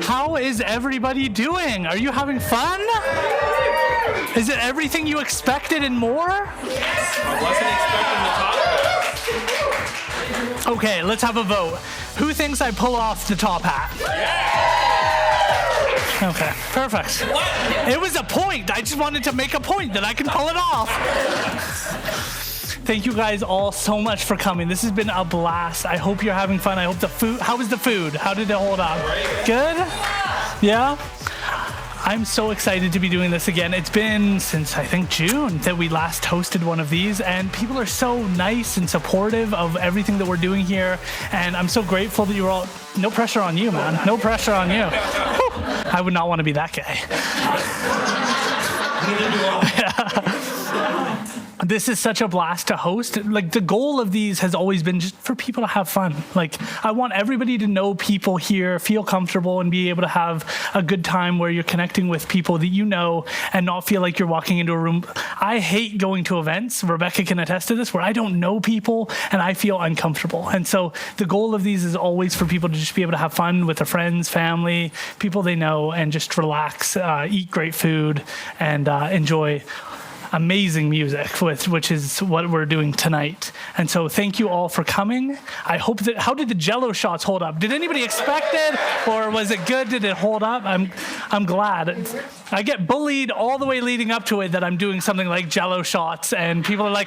How is everybody doing? Are you having fun? Is it everything you expected and more? I wasn't expecting the top. Okay, let's have a vote. Who thinks I pull off the top hat? Okay, perfect. It was a point. I just wanted to make a point that I can pull it off. Thank you guys all so much for coming. This has been a blast. I hope you're having fun. I hope the food, how was the food? How did it hold up? Good? Yeah? I'm so excited to be doing this again. It's been since, I think, June that we last hosted one of these, and people are so nice and supportive of everything that we're doing here, and I'm so grateful that you were all... No pressure on you, man. No pressure on you. Whew. I would not want to be that guy. This is such a blast to host. Like, the goal of these has always been just for people to have fun. Like, I want everybody to know people here, feel comfortable, and be able to have a good time where you're connecting with people that you know and not feel like you're walking into a room. I hate going to events, Rebecca can attest to this, where I don't know people and I feel uncomfortable. And so the goal of these is always for people to just be able to have fun with their friends, family, people they know, and just relax, eat great food, and enjoy amazing music, which is what we're doing tonight. And so thank you all for coming. I hope that, how did the Jello shots hold up? Did anybody expect it, or was it good? Did it hold up? I'm glad. I get bullied all the way leading up to it that I'm doing something like Jello shots, and people are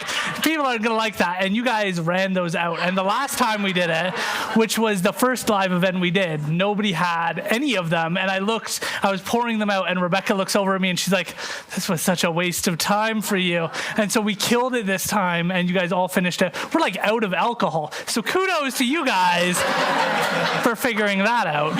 gonna like that, and you guys ran those out. And the last time we did it, which was the first live event we did, nobody had any of them, and I was pouring them out, and Rebecca looks over at me and she's like, this was such a waste of time for you. And so we killed it this time, and you guys all finished it. We're like out of alcohol, so kudos to you guys for figuring that out.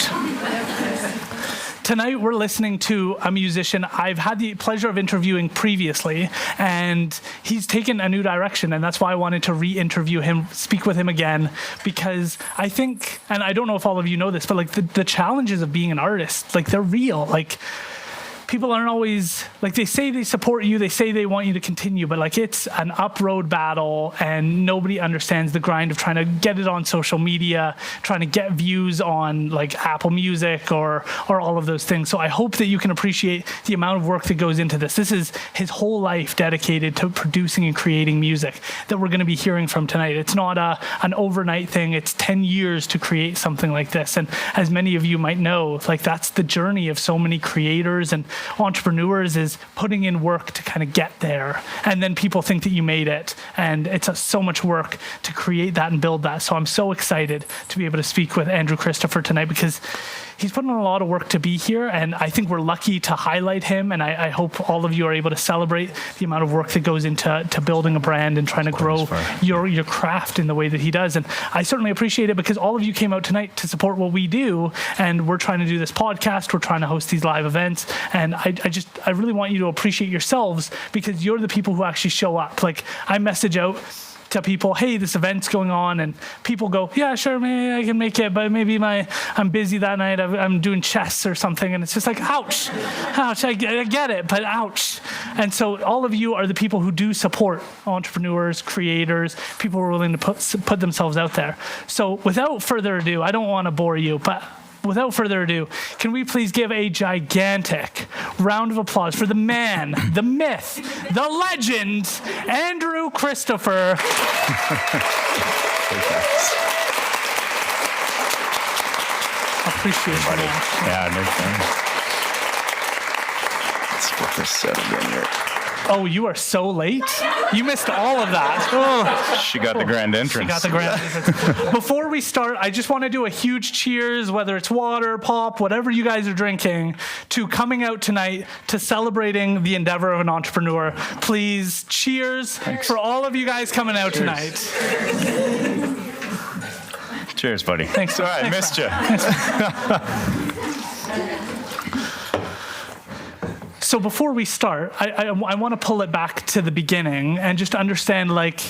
Tonight we're listening to a musician I've had the pleasure of interviewing previously, and he's taken a new direction, and that's why I wanted to re-interview him, speak with him again, because I think, and I don't know if all of you know this, but like the challenges of being an artist, like, they're real. Like, people aren't always, like, they say they support you, they say they want you to continue, but like, it's an up-road battle, and nobody understands the grind of trying to get it on social media, trying to get views on like Apple Music or all of those things. So I hope that you can appreciate the amount of work that goes into this. This is his whole life dedicated to producing and creating music that we're going to be hearing from tonight. It's not an overnight thing. It's 10 years to create something like this. And as many of you might know, like, that's the journey of so many creators and entrepreneurs, is putting in work to kind of get there, and then people think that you made it, and it's so much work to create that and build that. So I'm so excited to be able to speak with Andrew Christopher tonight, because he's putting in a lot of work to be here, and I think we're lucky to highlight him, and I hope all of you are able to celebrate the amount of work that goes into building a brand and trying to grow your craft in the way that he does. And I certainly appreciate it, because all of you came out tonight to support what we do, and we're trying to do this podcast, we're trying to host these live events, and I really want you to appreciate yourselves, because you're the people who actually show up. Like, I message out to people, hey, this event's going on, and people go, yeah, sure, maybe I can make it, but maybe I'm busy that night, I'm doing chess or something, and it's just like, ouch, I get it, but ouch. And so all of you are the people who do support entrepreneurs, creators, people who are willing to put themselves out there. So without further ado, I don't want to bore you, but without further ado, can we please give a gigantic round of applause for the man, the myth, the legend, Andrew Christopher. Appreciate it, buddy. Yeah, no thanks. Let's get this settled in here. Oh, you are so late. You missed all of that. Oh. She got the grand entrance. She got the grand entrance. Before we start, I just want to do a huge cheers, whether it's water, pop, whatever you guys are drinking, to coming out tonight, to celebrating the endeavor of an entrepreneur. Please, cheers. Thanks for all of you guys coming out tonight. Cheers, buddy. Thanks. Sorry, I missed you. So before we start, I want to pull it back to the beginning and just understand, like,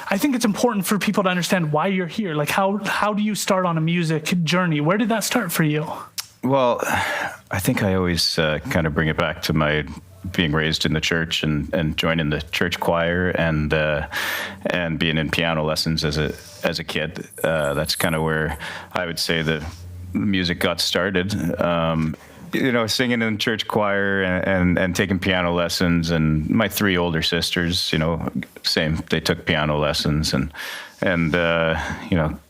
I think it's important for people to understand why you're here. Like, how do you start on a music journey? Where did that start for you? Well, I think I always kind of bring it back to my being raised in the church and joining the church choir and being in piano lessons as a kid. That's kind of where I would say the music got started. Singing in church choir and taking piano lessons. And my 3 older sisters, same. They took piano lessons, and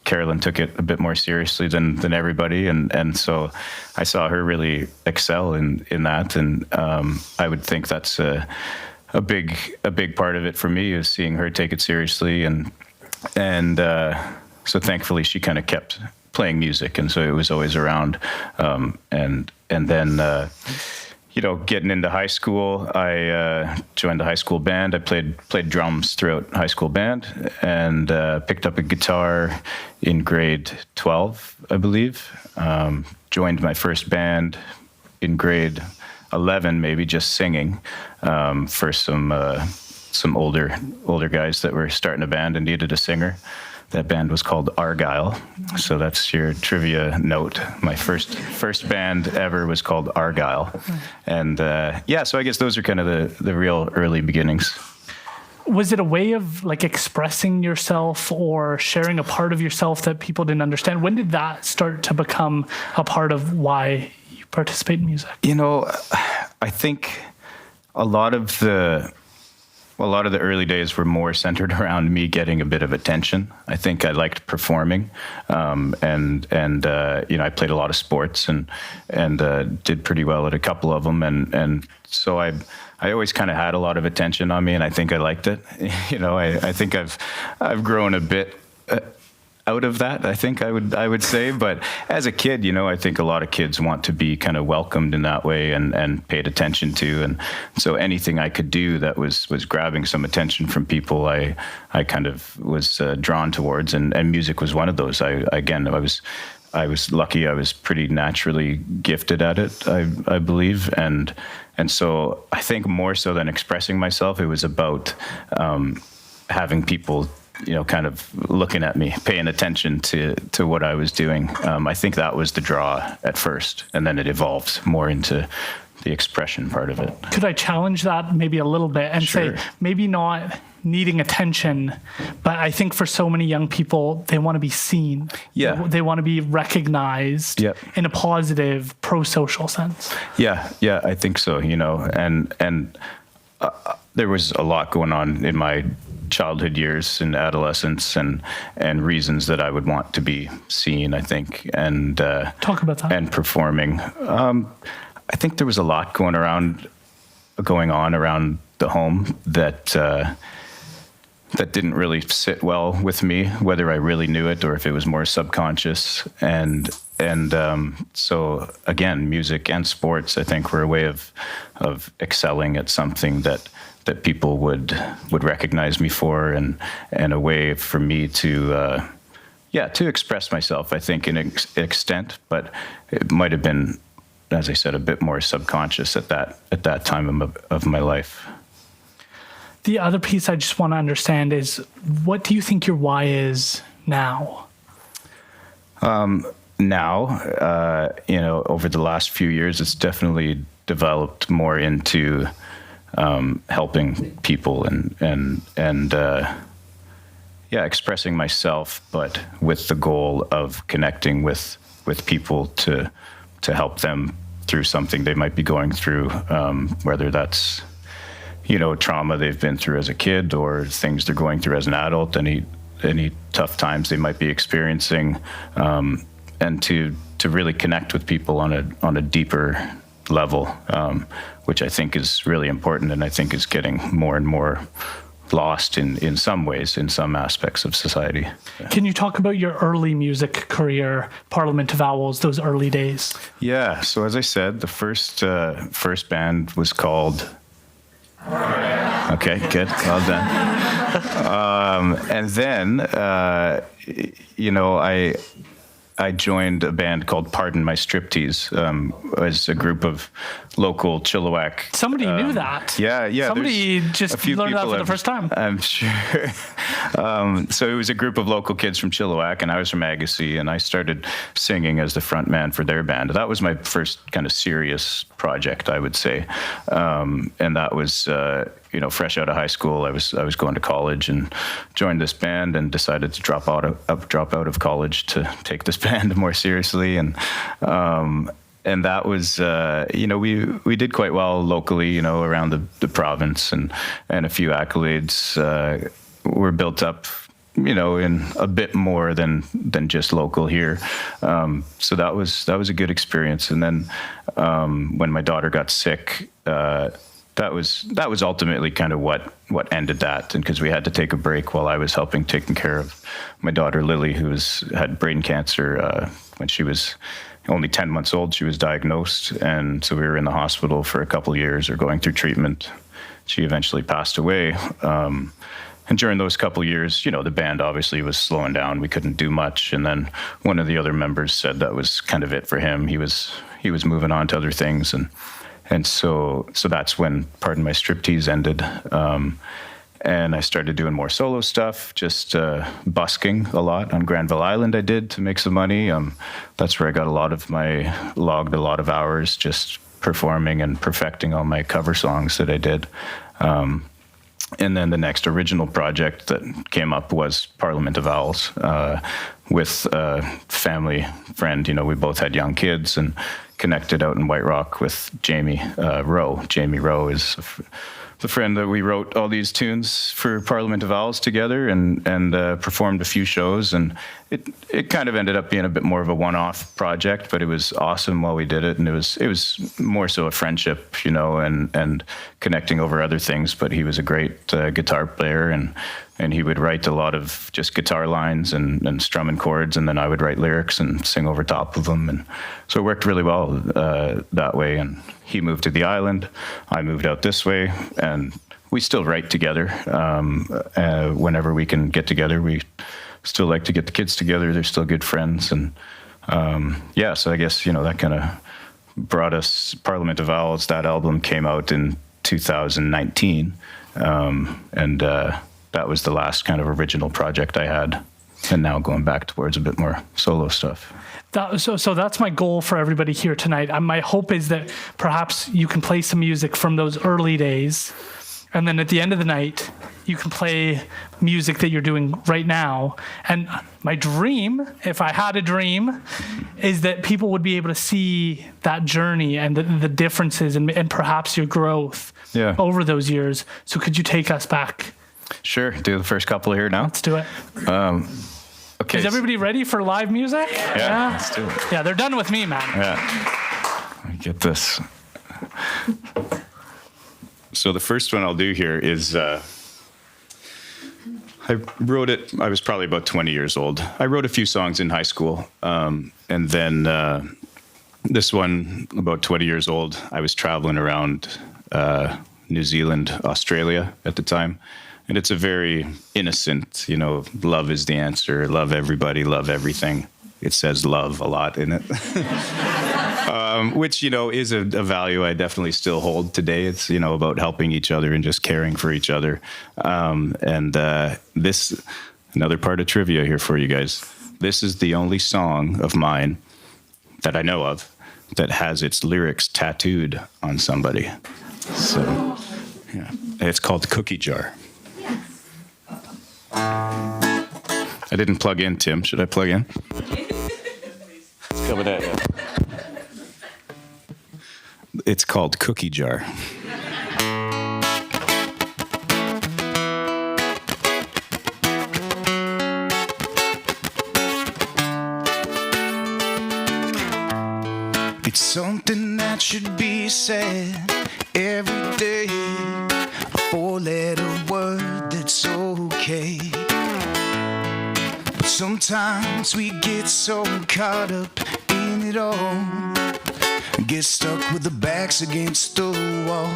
Carolyn took it a bit more seriously than everybody, and so I saw her really excel in that, and I would think that's a big part of it for me, is seeing her take it seriously, and so thankfully she kind of kept playing music, and so it was always around, and then getting into high school, I joined the high school band. I played drums throughout high school band, and picked up a guitar in grade 12, I believe. Joined my first band in grade 11, maybe, just singing for some older guys that were starting a band and needed a singer. That band was called Argyle. So that's your trivia note. My first band ever was called Argyle. And so I guess those are kind of the real early beginnings. Was it a way of expressing yourself or sharing a part of yourself that people didn't understand? When did that start to become a part of why you participate in music? I think a lot of the early days were more centered around me getting a bit of attention. I think I liked performing, and I played a lot of sports and did pretty well at a couple of them, and so I always kind of had a lot of attention on me, and I think I liked it. I think I've grown a bit out of that, I think I would say. But as a kid, I think a lot of kids want to be kind of welcomed in that way and paid attention to. And so anything I could do that was grabbing some attention from people, I kind of was drawn towards. And music was one of those. I was lucky. I was pretty naturally gifted at it, I believe. And so I think more so than expressing myself, it was about having people kind of looking at me, paying attention to what I was doing. I think that was the draw at first, and then it evolved more into the expression part of it. Could I challenge that maybe a little bit and Sure. say maybe not needing attention, but I think for so many young people, they want to be seen. Yeah. They want to be recognized Yep. in a positive, pro-social sense. Yeah, I think so. And there was a lot going on in my childhood years and adolescence, and reasons that I would want to be seen, I think, and Talk about that. and performing. I think there was a lot going on around the home that didn't really sit well with me, whether I really knew it or if it was more subconscious. And so again, music and sports, I think, were a way of excelling at something that people would recognize me for, and a way for me to express myself, I think, in an extent, but it might have been, as I said, a bit more subconscious at that time of my life. The other piece I just want to understand is, what do you think your why is now? Now, over the last few years, it's definitely developed more into helping people and expressing myself, but with the goal of connecting with people to help them through something they might be going through, whether that's trauma they've been through as a kid or things they're going through as an adult, any tough times they might be experiencing, and to really connect with people on a deeper level, which I think is really important, and I think is getting more and more lost in some ways, in some aspects of society. Can you talk about your early music career, Parliament of Owls, those early days? Yeah, so as I said, the first band was called... Okay, good, well done. And then, I joined a band called Pardon My Striptease, as a group of local Chilliwack. Somebody knew that. Yeah. Somebody just a few learned that people for the first time. I'm sure. So it was a group of local kids from Chilliwack, and I was from Agassiz, and I started singing as the front man for their band. That was my first kind of serious project, I would say. And that was fresh out of high school. I was going to college and joined this band and decided to drop out of college to take this band more seriously. And that was, we did quite well locally, around the province, and a few accolades were built up, in a bit more than just local here. So that was a good experience. And then when my daughter got sick, that was ultimately kind of what ended that, and because we had to take a break while I was helping taking care of my daughter Lily, who had brain cancer when she was only 10 months old. She was diagnosed, and so we were in the hospital for a couple of years, or going through treatment. She eventually passed away. And during those couple of years, the band obviously was slowing down. We couldn't do much. And then one of the other members said that was kind of it for him. He was moving on to other things, and so that's when Pardon My Striptease ended. And I started doing more solo stuff, just busking a lot on Granville Island. I did to make some money. That's where I logged a lot of hours just performing and perfecting all my cover songs that I did. And then the next original project that came up was Parliament of Owls, with a family friend. We both had young kids and connected out in White Rock with Jamie Rowe. Jamie Rowe is the friend that we wrote all these tunes for Parliament of Owls together, and performed a few shows, and it kind of ended up being a bit more of a one-off project, but it was awesome while we did it, and it was more so a friendship, and connecting over other things. But he was a great guitar player, and he would write a lot of just guitar lines and strumming chords, and then I would write lyrics and sing over top of them, and so it worked really well that way. And he moved to the island, I moved out this way, and we still write together. Whenever we can get together, we still like to get the kids together. They're still good friends, and so I guess that kind of brought us Parliament of Owls. That album came out in 2019, and that was the last kind of original project I had, and now going back towards a bit more solo stuff. So that's my goal for everybody here tonight. My hope is that perhaps you can play some music from those early days, and then at the end of the night, you can play music that you're doing right now. And my dream, if I had a dream, is that people would be able to see that journey and the differences and perhaps your growth over those years. So could you take us back? Sure. Do the first couple here now. Let's do it. Okay. Is everybody ready for live music? Yeah, let's do it. Yeah, they're done with me, man. Yeah. Let me get this. So the first one I'll do here is, I wrote it, I was probably about 20 years old. I wrote a few songs in high school. And then this one, about 20 years old, I was traveling around New Zealand, Australia at the time. And it's a very innocent, love is the answer, love everybody, love everything. It says love a lot in it, which, is a value I definitely still hold today. It's, about helping each other and just caring for each other. This, another part of trivia here for you guys. This is the only song of mine that I know of that has its lyrics tattooed on somebody. So, yeah, it's called Cookie Jar. I didn't plug in, Tim. Should I plug in? It's coming at you. It's called Cookie Jar. It's something that should be said every day. A four-letter word that's okay. But sometimes we get so caught up in it all, get stuck with the backs against the wall.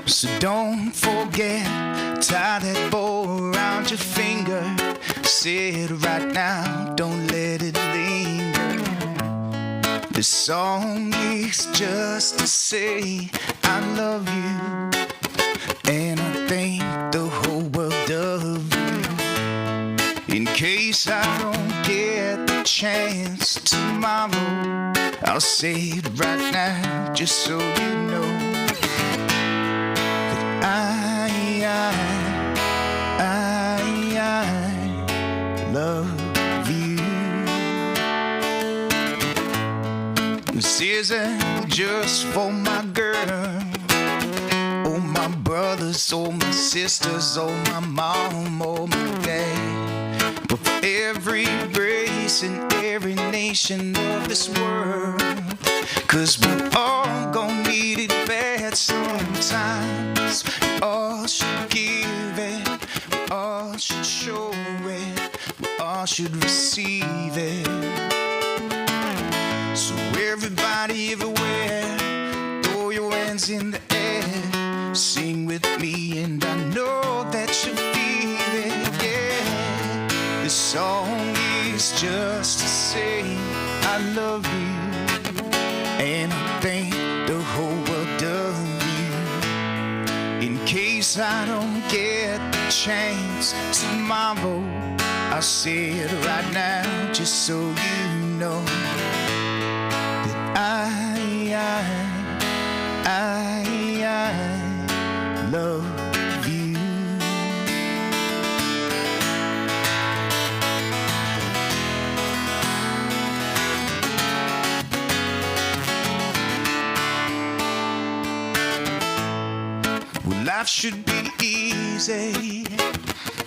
So don't forget, tie that bow around your finger. Say it right now, don't let it linger. This song is just to say I love you, and I think the whole world of you. In case I don't get the chance tomorrow, I'll say it right now, just so you know that This isn't just for my girl, oh my brothers, oh my sisters, oh my mom, oh my dad, but for every race and every nation of this world. 'Cause we're all gonna need it bad sometimes. We all should give it, we all should show it, we all should receive it. So everybody everywhere, throw your hands in the air, sing with me, and I know that you feel it, yeah. This song is just to say I love you, and I think the whole world of you. In case I don't get the chance tomorrow, I'll say it right now just so you know that I love you. Well, life should be easy.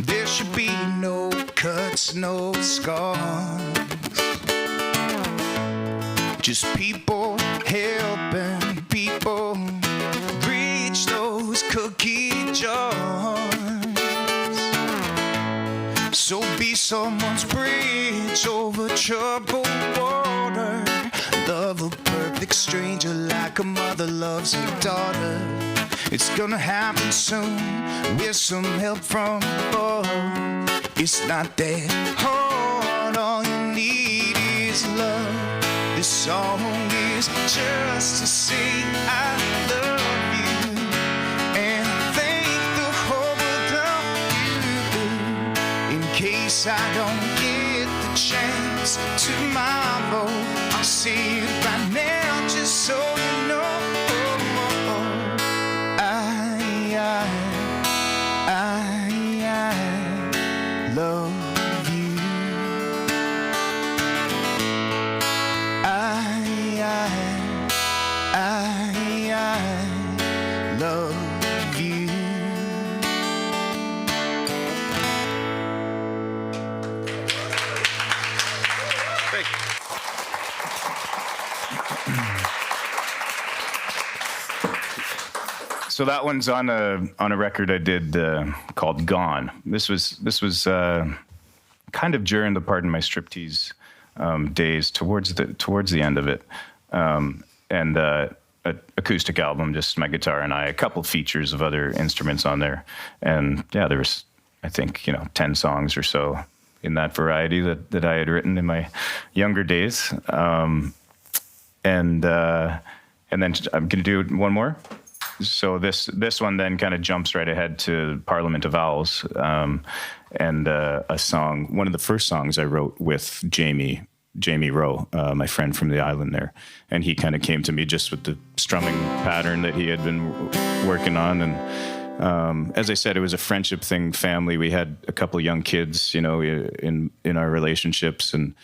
There should be no cuts, no scars. Just people helping people reach those cookie jars. So be someone's bridge over troubled water. Love a perfect stranger like a mother loves her daughter. It's gonna happen soon with some help from above. It's not that hard, all you need is love. This song is just to say I love you, and I think the whole world of you. In case I don't get the chance tomorrow, I'll say it right now just so you know. I love you. I love you. Thank you. So that one's on a record I did called "Gone." This was kind of during the Pardon My Striptease days, towards the end of it, and an acoustic album, just my guitar and I, a couple features of other instruments on there, and yeah, there was, I think, 10 songs or so in that variety that I had written in my younger days, and then I'm gonna do one more. So this one then kind of jumps right ahead to Parliament of Owls, and a song, one of the first songs I wrote with Jamie Rowe, my friend from the island there, and he kind of came to me just with the strumming pattern that he had been working on, and as I said, it was a friendship thing, family. We had a couple young kids, in our relationships, and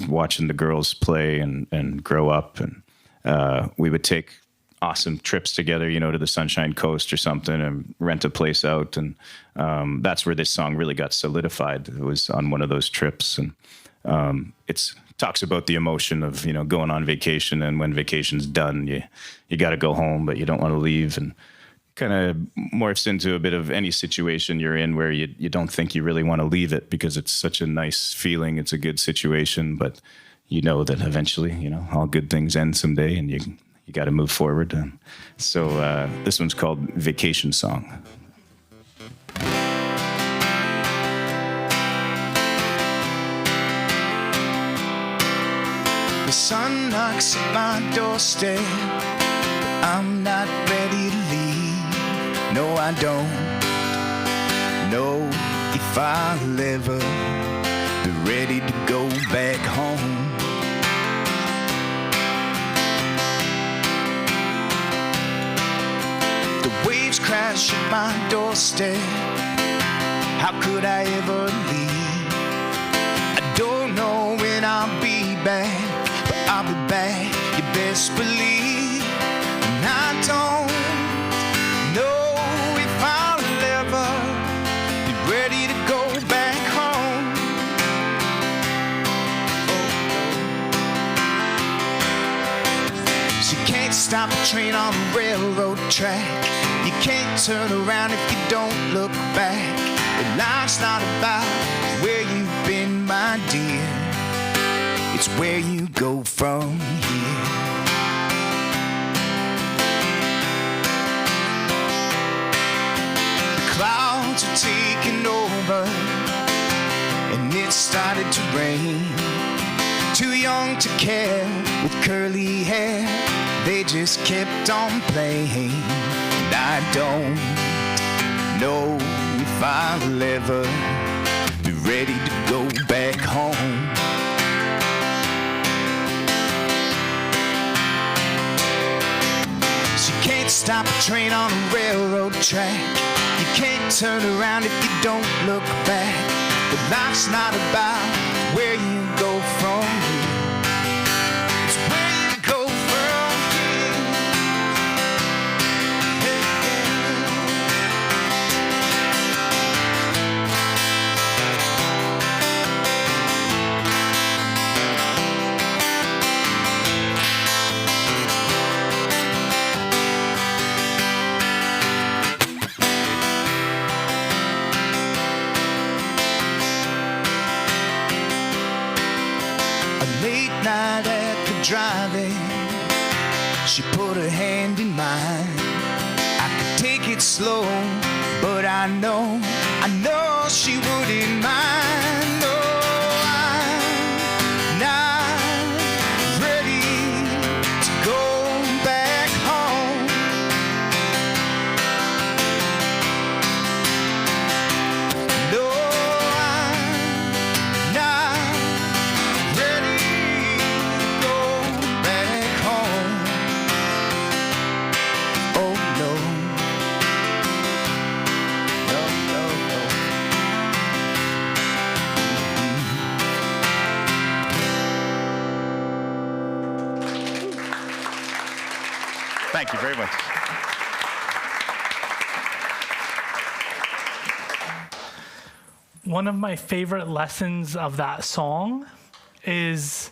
watching the girls play and grow up, and we would take awesome trips together, to the Sunshine Coast or something, and rent a place out. And that's where this song really got solidified. It was on one of those trips. And it talks about the emotion of, going on vacation, and when vacation's done, you got to go home, but you don't want to leave. And kind of morphs into a bit of any situation you're in where you don't think you really want to leave it because it's such a nice feeling. It's a good situation, but you know that eventually, all good things end someday, and you got to move forward. So this one's called Vacation Song. The sun knocks at my doorstep, but I'm not ready to leave. No, I don't know if I'll ever be ready to go back home. Waves crash at my doorstep. How could I ever leave? I don't know when I'll be back, but I'll be back, you best believe. And I don't know if I'll ever be ready to go back home. So you can't stop a train on a railroad track. You can't turn around if you don't look back. But life's not about where you've been, my dear. It's where you go from here. The clouds are taking over, and it started to rain. Too young to care, with curly hair, they just kept on playing. And I don't know if I'll ever be ready to go back home. So you can't stop a train on a railroad track. You can't turn around if you don't look back. But life's not about where you go from here. It's where you go from here. Hey, night at the drive-in, she put her hand in mine. I could take it slow, but I know she wouldn't mind. No, I'm not ready to go back home. No, I'm not ready to go back home. Oh no, no, no, no. Thank you very much. One of my favorite lessons of that song is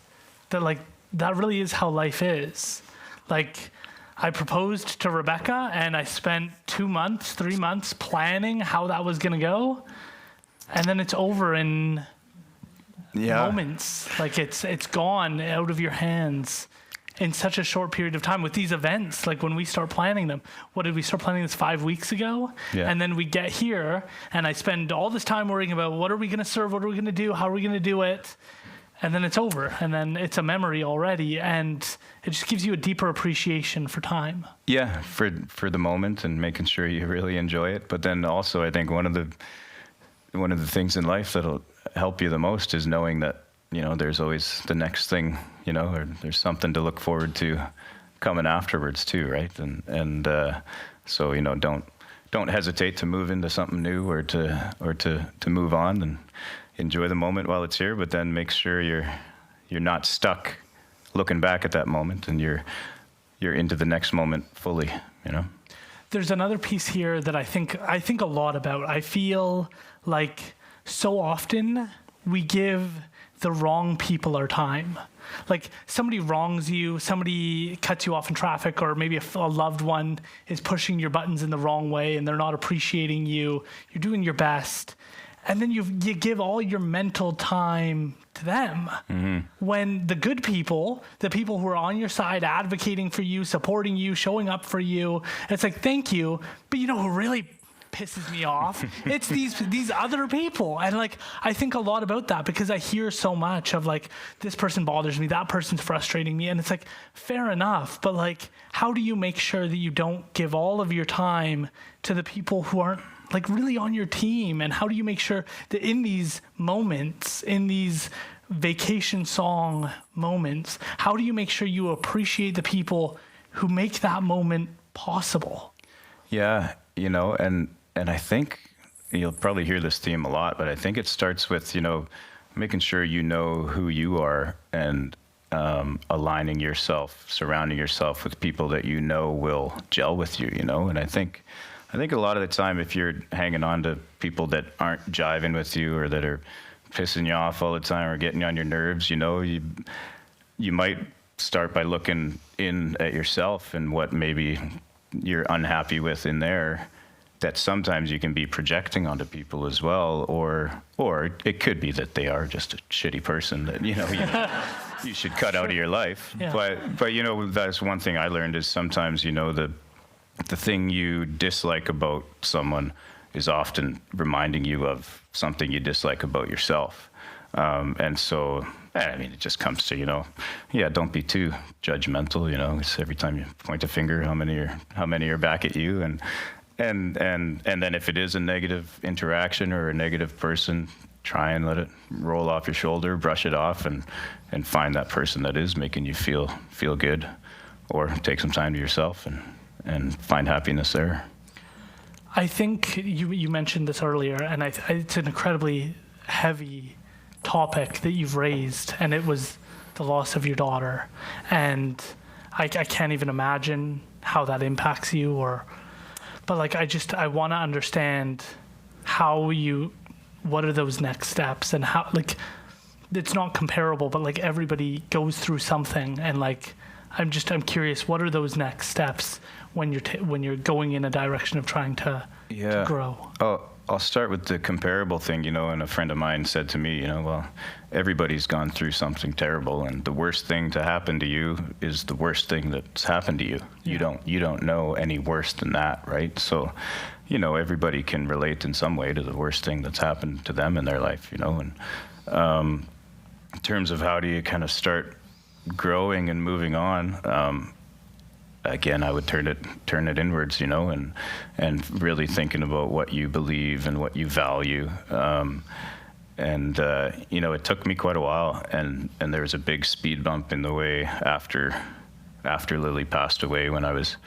that, like, that really is how life is. Like, I proposed to Rebecca and I spent 2 months, 3 months planning how that was gonna go, and then it's over in moments. Like, it's gone out of your hands in such a short period of time with these events. Like, when we start planning them, what did we start planning this 5 weeks ago? Yeah. And then we get here and I spend all this time worrying about what are we going to serve? What are we going to do? How are we going to do it? And then it's over, and then it's a memory already. And it just gives you a deeper appreciation for time. Yeah, for the moment and making sure you really enjoy it. But then also, I think one of the things in life that'll help you the most is knowing that, you know, there's always the next thing, you know, or there's something to look forward to coming afterwards too, right? And so, you know, don't hesitate to move into something new or to move on, and enjoy the moment while it's here. But then make sure you're not stuck looking back at that moment, and you're into the next moment fully, you know. There's another piece here that I think a lot about. I feel like so often we give the wrong people our time. Like, somebody wrongs you, somebody cuts you off in traffic, or maybe a loved one is pushing your buttons in the wrong way and they're not appreciating you. You're doing your best. And then you give all your mental time to them. Mm-hmm. When the good people, the people who are on your side, advocating for you, supporting you, showing up for you, it's like, thank you. But you know who really pisses me off? It's these other people. And like, I think a lot about that because I hear so much of like, this person bothers me, that person's frustrating me. And it's like, fair enough. But like, how do you make sure that you don't give all of your time to the people who aren't like really on your team? And how do you make sure that in these moments, in these vacation song moments, how do you make sure you appreciate the people who make that moment possible? Yeah, you know, and I think you'll probably hear this theme a lot, but I think it starts with, you know, making sure you know who you are and aligning yourself, surrounding yourself with people that you know will gel with you, you know. And I think a lot of the time, if you're hanging on to people that aren't jiving with you or that are pissing you off all the time or getting on your nerves, you know, you might start by looking in at yourself and what maybe you're unhappy with in there, that sometimes you can be projecting onto people as well, or it could be that they are just a shitty person that, you know, you should cut out of your life. Yeah. But you know, that's one thing I learned is sometimes, you know, the thing you dislike about someone is often reminding you of something you dislike about yourself. And so, I mean, it just comes to, you know, yeah, don't be too judgmental, you know, 'cause every time you point a finger, how many are back at you, and then if it is a negative interaction or a negative person, try and let it roll off your shoulder, brush it off, and find that person that is making you feel good, or take some time to yourself and find happiness there. I think you mentioned this earlier, and it's an incredibly heavy topic that you've raised, and it was the loss of your daughter. And I can't even imagine how that impacts you, but like I want to understand what are those next steps, and how, like, it's not comparable, but like everybody goes through something, and like I'm curious, what are those next steps when you're going in a direction of trying to grow? I'll start with the comparable thing, you know, and a friend of mine said to me, you know, well, everybody's gone through something terrible, and the worst thing to happen to you is the worst thing that's happened to you. Yeah. You don't know any worse than that, right? So, you know, everybody can relate in some way to the worst thing that's happened to them in their life, you know. And in terms of how do you kind of start growing and moving on, again, I would turn it inwards, you know, and really thinking about what you believe and what you value. You know, it took me quite a while, and there was a big speed bump in the way after Lily passed away, when I was,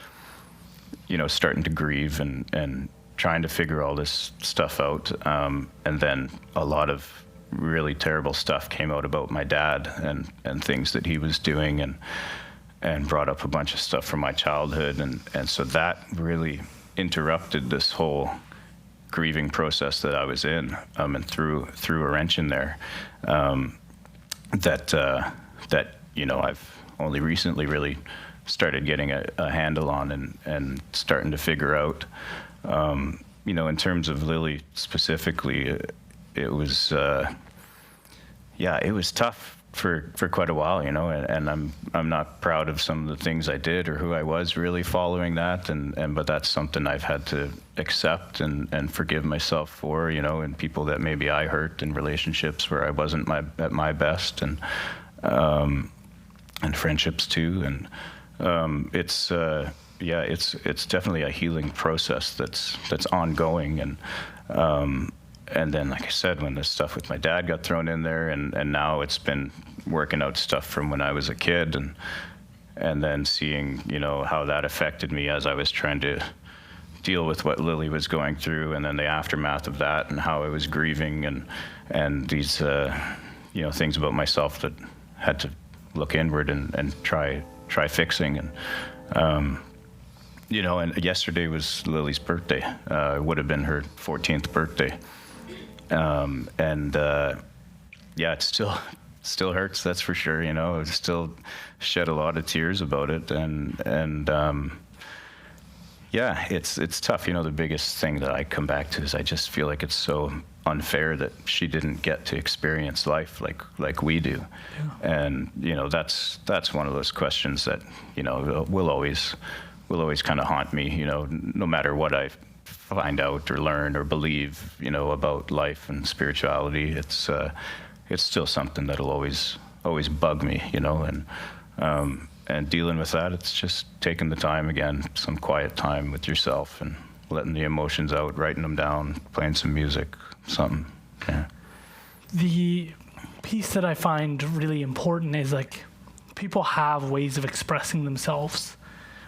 you know, starting to grieve and trying to figure all this stuff out. And then a lot of really terrible stuff came out about my dad and things that he was doing, and brought up a bunch of stuff from my childhood. And so that really interrupted this whole grieving process that I was in, and threw a wrench in there, that, you know, I've only recently really started getting a handle on and starting to figure out. You know, in terms of Lily specifically, it was, it was tough for quite a while, you know, and I'm not proud of some of the things I did or who I was really following that, but that's something I've had to accept and forgive myself for, you know, and people that maybe I hurt in relationships where I wasn't at my best, and friendships too, and it's definitely a healing process that's ongoing, and then, like I said, when this stuff with my dad got thrown in there, and now it's been working out stuff from when I was a kid, and then seeing, you know, how that affected me as I was trying to deal with what Lily was going through, and then the aftermath of that, and how I was grieving, and these, you know, things about myself that had to look inward and try fixing. And you know, and yesterday was Lily's birthday. It would have been her 14th birthday. It still hurts, that's for sure, you know. I still shed a lot of tears about it, it's tough. You know, the biggest thing that I come back to is I just feel like it's so unfair that she didn't get to experience life like we do. Yeah. And, you know, that's one of those questions that, you know, will always kind of haunt me, you know, no matter what I find out or learn or believe, you know, about life and spirituality. It's still something that'll always bug me, you know, and dealing with that, it's just taking the time, again, some quiet time with yourself and letting the emotions out, writing them down, playing some music, something. Yeah. The piece that I find really important is, like, people have ways of expressing themselves,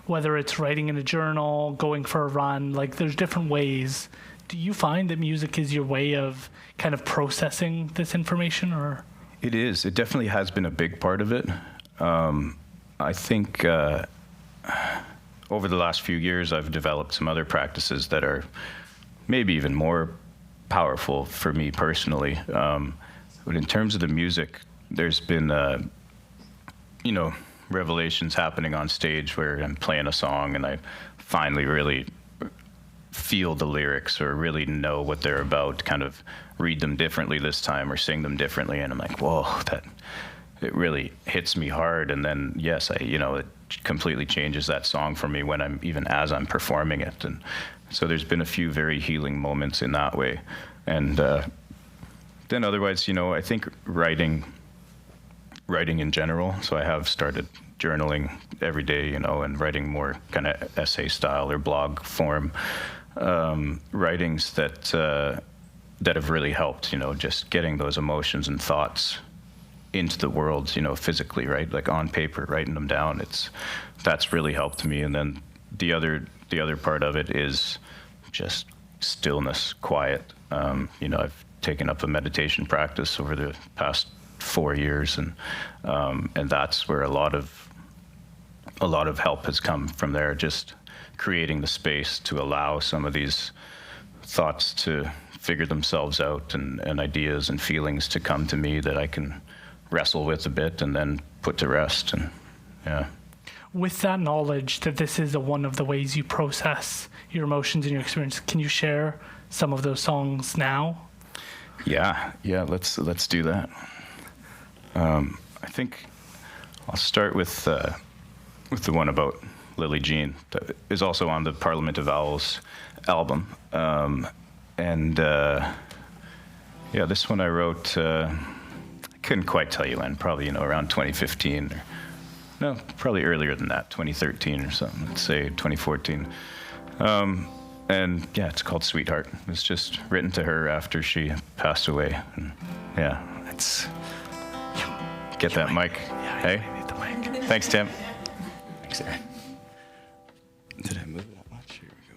whether it's writing in a journal, going for a run, like, there's different ways. Do you find that music is your way of kind of processing this information, or? It is. It definitely has been a big part of it. I think over the last few years, I've developed some other practices that are maybe even more powerful for me personally. But in terms of the music, there's been, revelations happening on stage where I'm playing a song and I finally really feel the lyrics or really know what they're about, kind of read them differently this time or sing them differently. And I'm like, whoa, it really hits me hard. And then, yes, it completely changes that song for me when as I'm performing it. And so there's been a few very healing moments in that way. And then otherwise, I think writing in general. So I have started journaling every day, and writing more kind of essay style or blog form writings that have really helped, just getting those emotions and thoughts into the world, physically, right? Like on paper, writing them down. That's really helped me. And then the other part of it is just stillness, quiet. I've taken up a meditation practice over the past 4 years, and that's where a lot of help has come from there. Just creating the space to allow some of these thoughts to figure themselves out, and ideas and feelings to come to me that I can wrestle with a bit and then put to rest. And yeah. With that knowledge that this is one of the ways you process your emotions and your experience, can you share some of those songs now? Yeah. Let's do that. I think I'll start with the one about Lily Jean that is also on the Parliament of Owls album. This one I wrote, I couldn't quite tell you when, probably, around 2015 or no, probably earlier than that, 2013 or something, let's say 2014. It's called Sweetheart. It's just written to her after she passed away. And get that mic. Yeah, hey? I need the mic. Thanks, Tim. Thanks, Aaron. Did I move it that much? Here we go.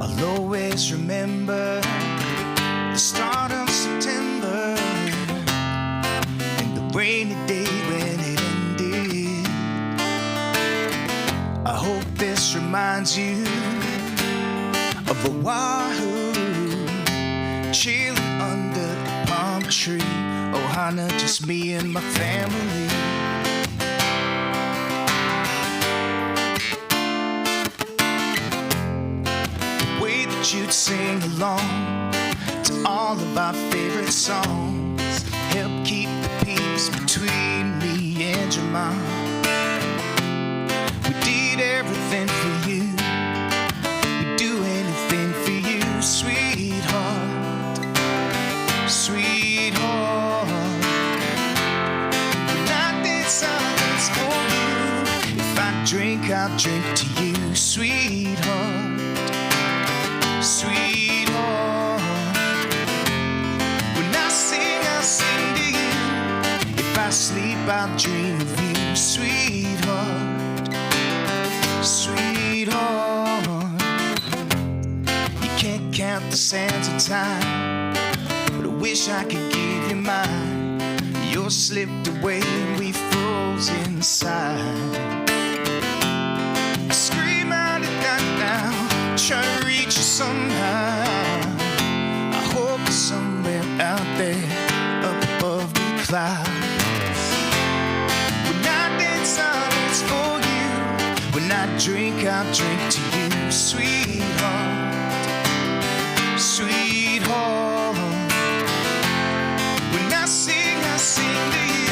I'll always remember the start of September and the rainy day when it ended. I hope this reminds you of Oahu, chilling under the palm tree. Ohana, just me and my family. The way that you'd sing along to all of our favorite songs help keep the peace between me and your mom. We did everything for you. We'd do anything for you, sweetheart, sweetheart. When I did silence for you, if I drink, I'll drink to you, sweetheart, sweetheart. When I sing, I'll sing to you. If I sleep, I'll dream of you, sweetheart, sweetheart. You can't count the sands of time, but I wish I could give you mine. Yours slipped away and we froze inside. I scream out at night now, try to reach you somehow. I hope you're somewhere out there, up above the clouds. When I dance silence for you, when I drink, I'll drink to you, sweetheart, sweetheart. When I sing to you.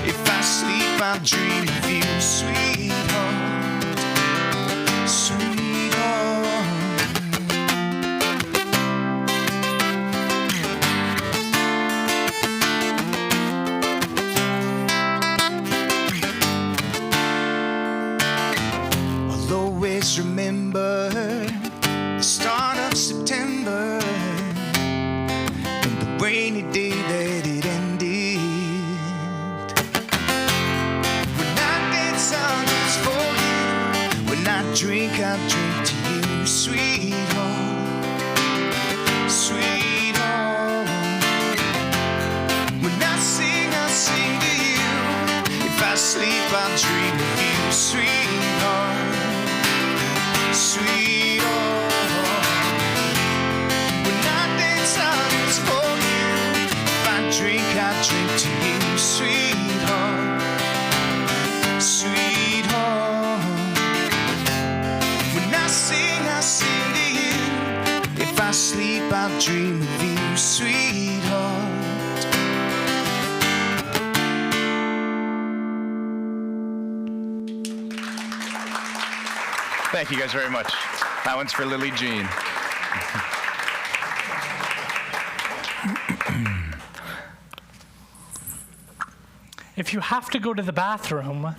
If I sleep, I'll dream of you, sweetheart, sweetheart. I'll always remember the start of September and the rainy day that it ended. When I did silence drink to you, sweetheart, sweetheart. When I sing to you. If I sleep, I dream of you, sweetheart, sweetheart. When I dance, I dance for you. If I drink to you, sweetheart, sweetheart. When I sing to you. If I sleep, I dream of you, sweetheart. Thank you guys very much. That one's for Lily Jean. If you have to go to the bathroom,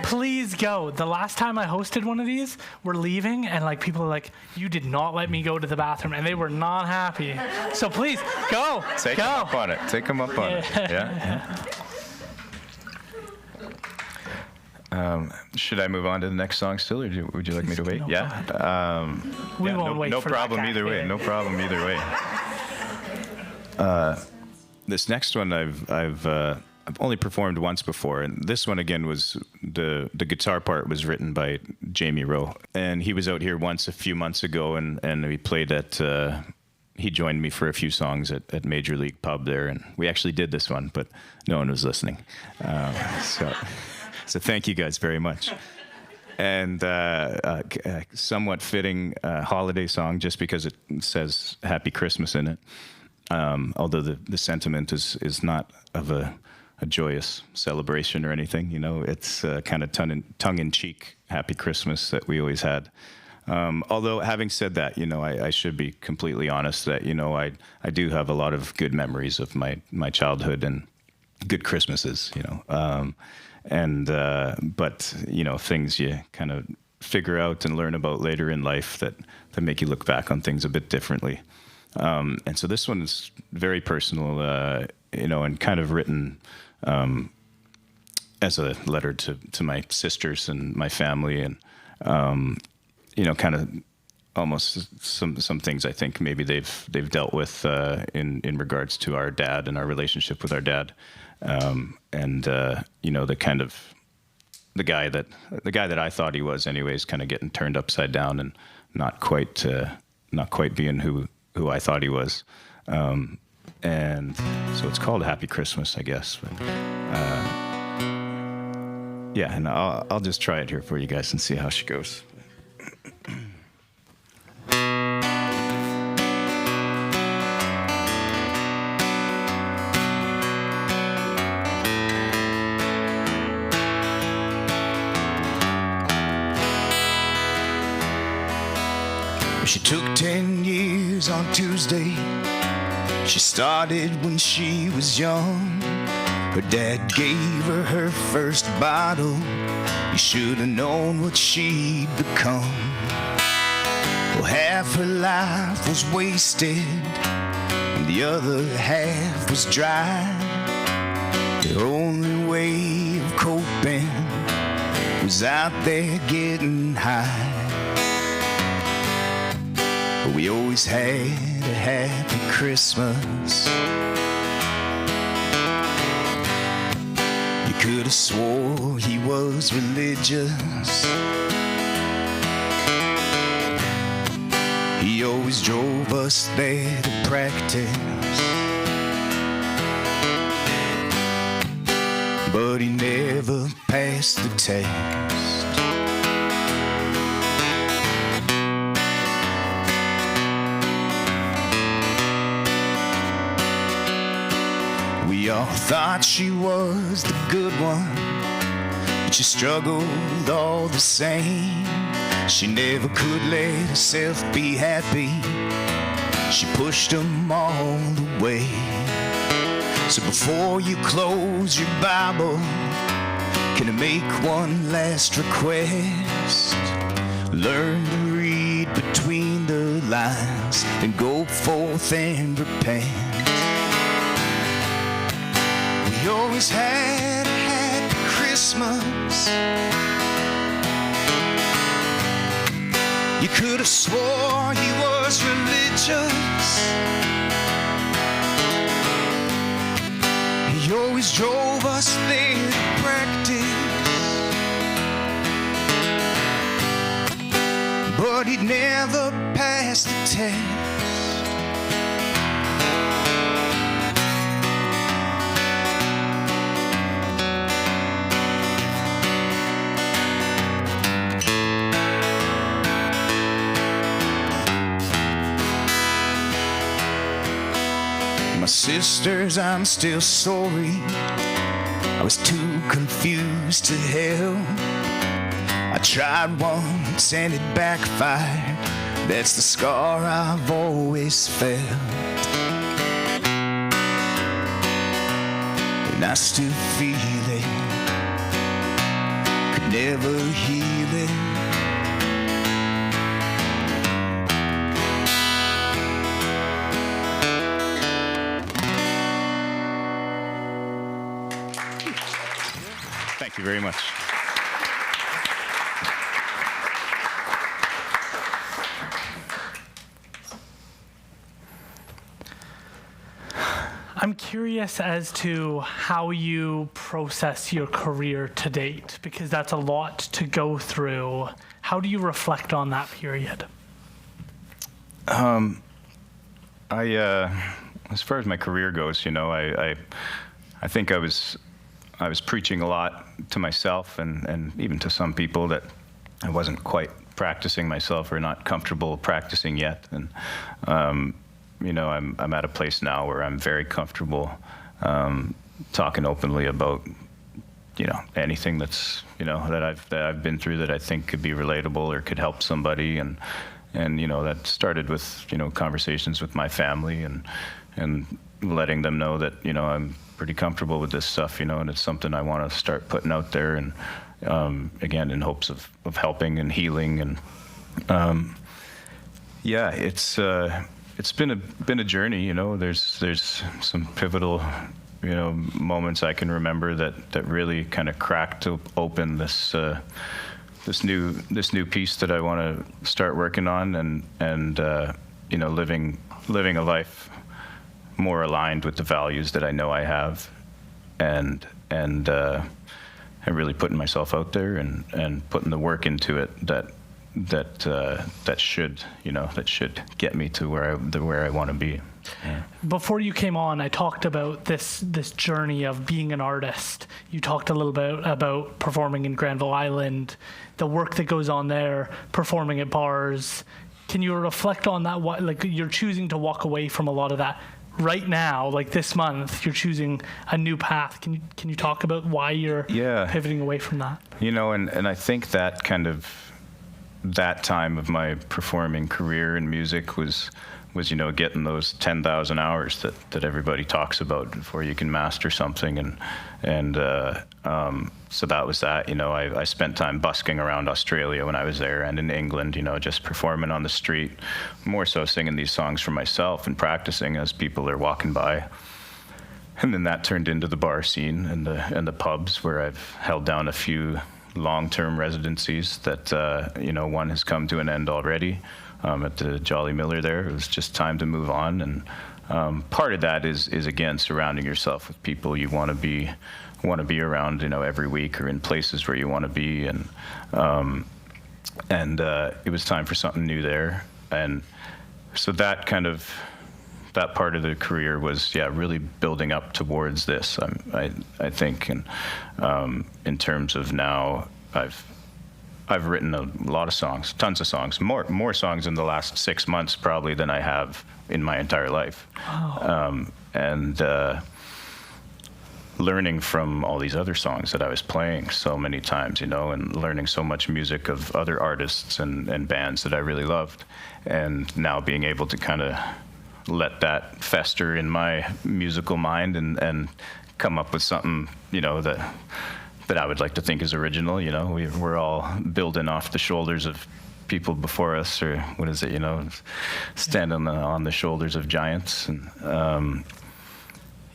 please go. The last time I hosted one of these, we're leaving, and like people are like, "You did not let me go to the bathroom," and they were not happy. So please go. Take them up on it. Take them up on it. Yeah. Should I move on to the next song still, or would you like me to wait? No, Yeah. We won't wait no for problem that either way. No problem either way. This next one I've only performed once before, and this one again was the guitar part was written by Jamie Rowe, and he was out here once a few months ago, and we played at. He joined me for a few songs at Major League Pub there, and we actually did this one, but no one was listening. So thank you guys very much. And somewhat fitting holiday song, just because it says Happy Christmas in it. Although the sentiment is not of a joyous celebration or anything, you know, it's kind of tongue-in-cheek Happy Christmas that we always had. Although having said that, you know, I should be completely honest that, you know, I do have a lot of good memories of my childhood and good Christmases, you know. But, you know, things you kind of figure out and learn about later in life that make you look back on things a bit differently. And so this one is very personal, you know, and kind of written as a letter to my sisters and my family, and, you know, kind of almost some things I think maybe they've dealt with in regards to our dad and our relationship with our dad. And you know, the guy that I thought he was anyways, kind of getting turned upside down and not quite being who I thought he was. And so it's called Happy Christmas, I guess. But, yeah, and I'll just try it here for you guys and see how she goes. She took 10 years on Tuesday. She started when she was young. Her dad gave her first bottle. You should have known what she'd become. Well, half her life was wasted, and the other half was dry. Her only way of coping was out there getting high. But we always had a happy Christmas. You could have swore he was religious. He always drove us there to practice, but he never passed the test. We all thought she was the good one, but she struggled all the same. She never could let herself be happy. She pushed them all away. So before you close your Bible, can I make one last request? Learn to read between the lines and go forth and repent. We always had a happy Christmas. You could have swore he was religious. He always drove us there to practice, but he'd never pass the test. My sisters, I'm still sorry. I was too confused to help. I tried once and it backfired. That's the scar I've always felt. And I still feel it, could never heal it. Thank you very much. I'm curious as to how you process your career to date, because that's a lot to go through. How do you reflect on that period? As far as my career goes, you know, I think I was preaching a lot to myself and even to some people that I wasn't quite practicing myself or not comfortable practicing yet. And you know, I'm at a place now where I'm very comfortable talking openly about, you know, anything that's, you know, that I've been through that I think could be relatable or could help somebody. And you know, that started with, you know, conversations with my family and letting them know that, you know, I'm pretty comfortable with this stuff, you know, and it's something I want to start putting out there, and again, in hopes of helping and healing. And yeah, it's been a journey, you know. There's some pivotal, you know, moments I can remember that really kind of cracked open this new piece that I want to start working on, and you know, living a life more aligned with the values that I know I have, and really putting myself out there and putting the work into it that should, you know, that should get me to where I want to be. Yeah. Before you came on, I talked about this journey of being an artist. You talked a little bit about performing in Granville Island, the work that goes on there, performing at bars. Can you reflect on that? What, like, you're choosing to walk away from a lot of that right now, like this month, you're choosing a new path. Can you talk about why you're pivoting away from that? You know, and I think that kind of, that time of my performing career in music was, you know, getting those 10,000 hours that everybody talks about before you can master something. And so that was that, you know. I spent time busking around Australia when I was there, and in England, you know, just performing on the street, more so singing these songs for myself and practicing as people are walking by. And then that turned into the bar scene and the pubs, where I've held down a few long-term residencies that, you know, one has come to an end already at the Jolly Miller there. It was just time to move on. And part of that is again, surrounding yourself with people you want to be around, you know, every week, or in places where you want to be. And it was time for something new there. And so that kind of, that part of the career was, really building up towards this. I think, and in terms of now, I've written a lot of songs, tons of songs, more songs in the last 6 months probably than I have in my entire life. Wow. And learning from all these other songs that I was playing so many times, you know, and learning so much music of other artists and bands that I really loved, and now being able to kind of let that fester in my musical mind and come up with something, you know, that I would like to think is original. You know, we're all building off the shoulders of people before us, or what is it, you know, standing on the shoulders of giants. And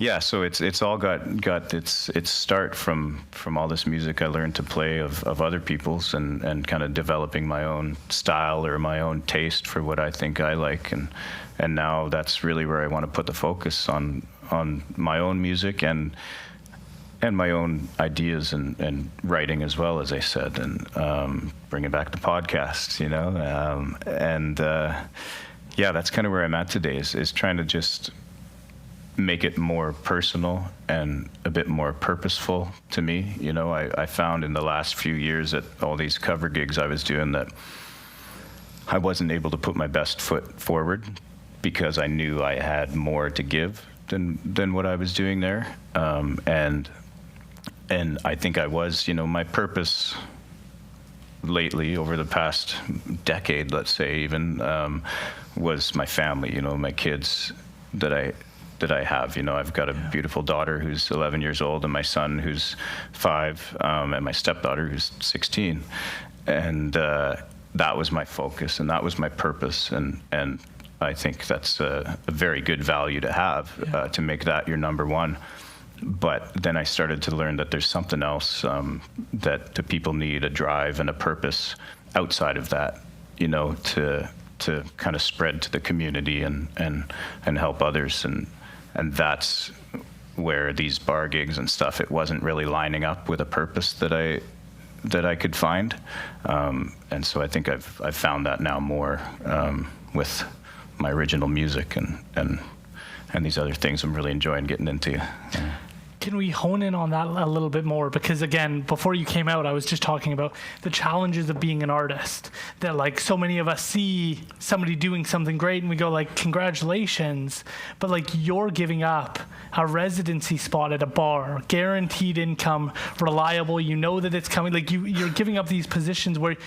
Yeah, so it's all got its start from all this music I learned to play of other people's, and kind of developing my own style or my own taste for what I think I like, and now that's really where I want to put the focus on my own music and my own ideas and writing as well, as I said, and bringing back the podcasts, yeah, that's kind of where I'm at today, is trying to just make it more personal and a bit more purposeful to me. I found in the last few years at all these cover gigs I was doing that I wasn't able to put my best foot forward because I knew I had more to give than what I was doing there. And I think I was, my purpose lately over the past decade, let's say even, was my family, my kids that I have. I've got a beautiful daughter who's 11 years old, and my son who's 5, and my stepdaughter who's 16. And that was my focus, and that was my purpose. And I think that's a very good value to have, to make that your number one. But then I started to learn that there's something else that the people need, a drive and a purpose outside of that, to kind of spread to the community and help others. And that's where these bar gigs and stuff, it wasn't really lining up with a purpose that I could find. And so I think I've found that now more with my original music and these other things I'm really enjoying getting into. Yeah. Can we hone in on that a little bit more? Because again, before you came out, I was just talking about the challenges of being an artist, that like so many of us see somebody doing something great and we go like, congratulations, but like you're giving up a residency spot at a bar, guaranteed income, reliable, that it's coming, like you're giving up these positions where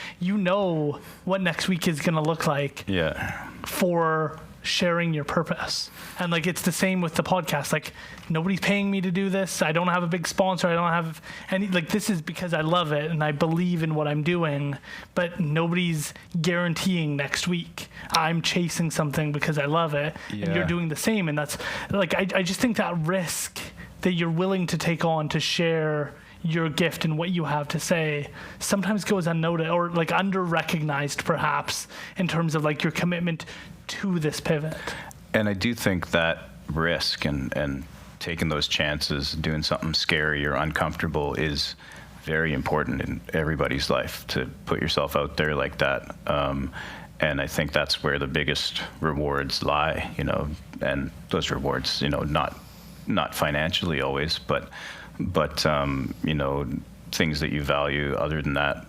what next week is going to look like. Yeah. For sharing your purpose. And like it's the same with the podcast. Like nobody's paying me to do this. I don't have a big sponsor. I don't have any, like this is because I love it and I believe in what I'm doing, but nobody's guaranteeing next week. I'm chasing something because I love it. Yeah. And you're doing the same. And that's like I just think that risk that you're willing to take on to share your gift and what you have to say sometimes goes unnoticed or like under-recognized perhaps in terms of like your commitment to this pivot. And I do think that risk and taking those chances, doing something scary or uncomfortable is very important in everybody's life, to put yourself out there like that. And I think that's where the biggest rewards lie, and those rewards, not financially always, but things that you value other than that,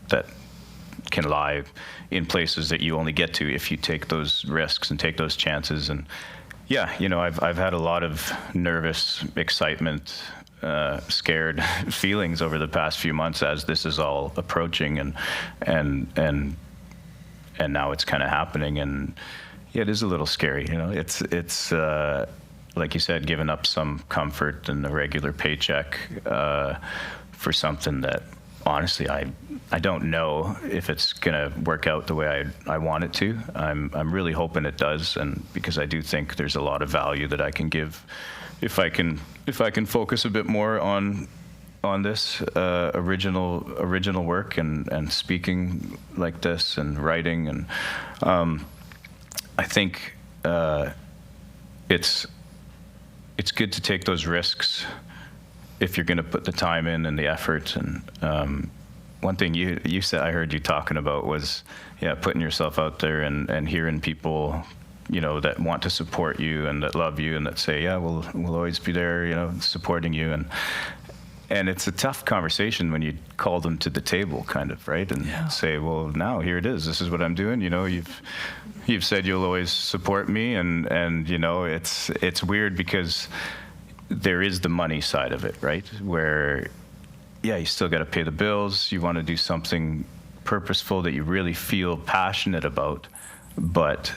that can lie in places that you only get to if you take those risks and take those chances. And yeah, I've had a lot of nervous excitement, scared feelings over the past few months as this is all approaching, and now it's kind of happening. And yeah, it is a little scary. It's like you said, giving up some comfort and a regular paycheck for something that honestly I don't know if it's gonna work out the way I want it to. I'm really hoping it does, and because I do think there's a lot of value that I can give if I can focus a bit more on this original work and speaking like this and writing. And I think it's good to take those risks if you're going to put the time in and the effort. And one thing you said, I heard you talking about was, putting yourself out there and hearing people, that want to support you and that love you and that say, we'll always be there, supporting you. And it's a tough conversation when you call them to the table, kind of, right? And say, well, now here it is. This is what I'm doing. You've said you'll always support me, and it's weird because there is the money side of it, right? Where, you still got to pay the bills. You want to do something purposeful that you really feel passionate about, but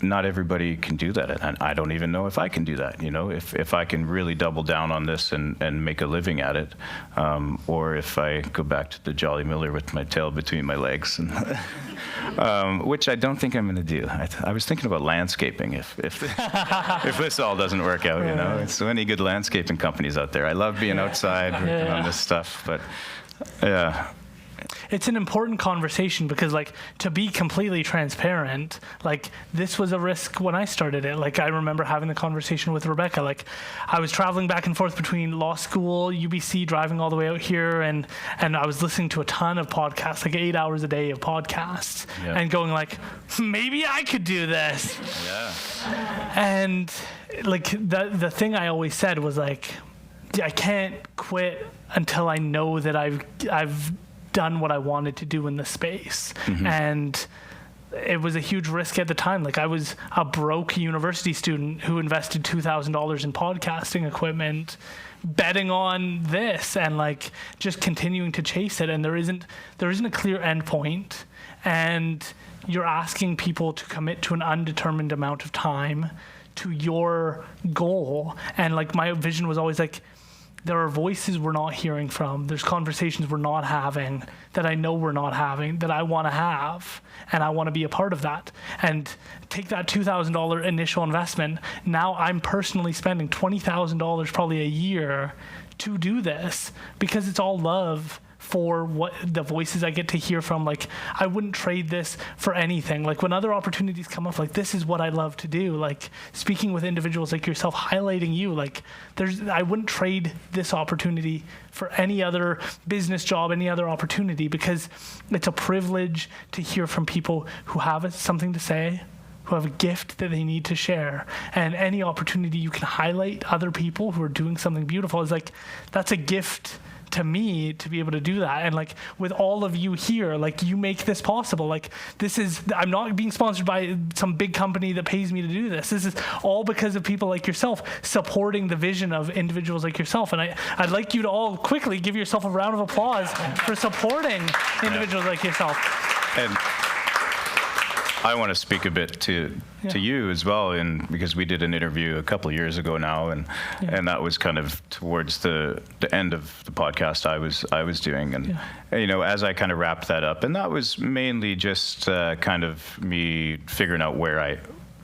not everybody can do that, and I don't even know if I can do that. If I can really double down on this and make a living at it, or if I go back to the Jolly Miller with my tail between my legs, and, which I don't think I'm going to do. I was thinking about landscaping if this all doesn't work out. It's so many good landscaping companies out there. I love being outside working on this stuff, but yeah. It's an important conversation because, like, to be completely transparent, like, this was a risk when I started it. Like, I remember having the conversation with Rebecca. Like, I was traveling back and forth between law school, UBC, driving all the way out here, and I was listening to a ton of podcasts, like 8 hours a day of podcasts, and going like, maybe I could do this. Yeah. And like the thing I always said was like, I can't quit until I know that I've done what I wanted to do in the space. And it was a huge risk at the time. Like, I was a broke university student who invested $2,000 in podcasting equipment, betting on this and like just continuing to chase it. And there isn't a clear end point, and you're asking people to commit to an undetermined amount of time to your goal. And like, my vision was always like, there are voices we're not hearing from. There's conversations we're not having that I know we're not having that I want to have, and I want to be a part of that. And take that $2,000 initial investment. Now I'm personally spending $20,000 probably a year to do this because it's all love for what the voices I get to hear from. Like, I wouldn't trade this for anything. Like, when other opportunities come up, like, this is what I love to do. Like, speaking with individuals like yourself, highlighting you, like, I wouldn't trade this opportunity for any other business job, any other opportunity, because it's a privilege to hear from people who have something to say, who have a gift that they need to share. And any opportunity you can highlight other people who are doing something beautiful is like, that's a gift to me to be able to do that. And like, with all of you here, like, you make this possible. Like, I'm not being sponsored by some big company that pays me to do this. This is all because of people like yourself supporting the vision of individuals like yourself. And I'd like you to all quickly give yourself a round of applause for supporting individuals like yourself. And I want to speak a bit to you as well, and because we did an interview a couple of years ago now, and that was kind of towards the end of the podcast I was doing, and as I kind of wrapped that up, and that was mainly just kind of me figuring out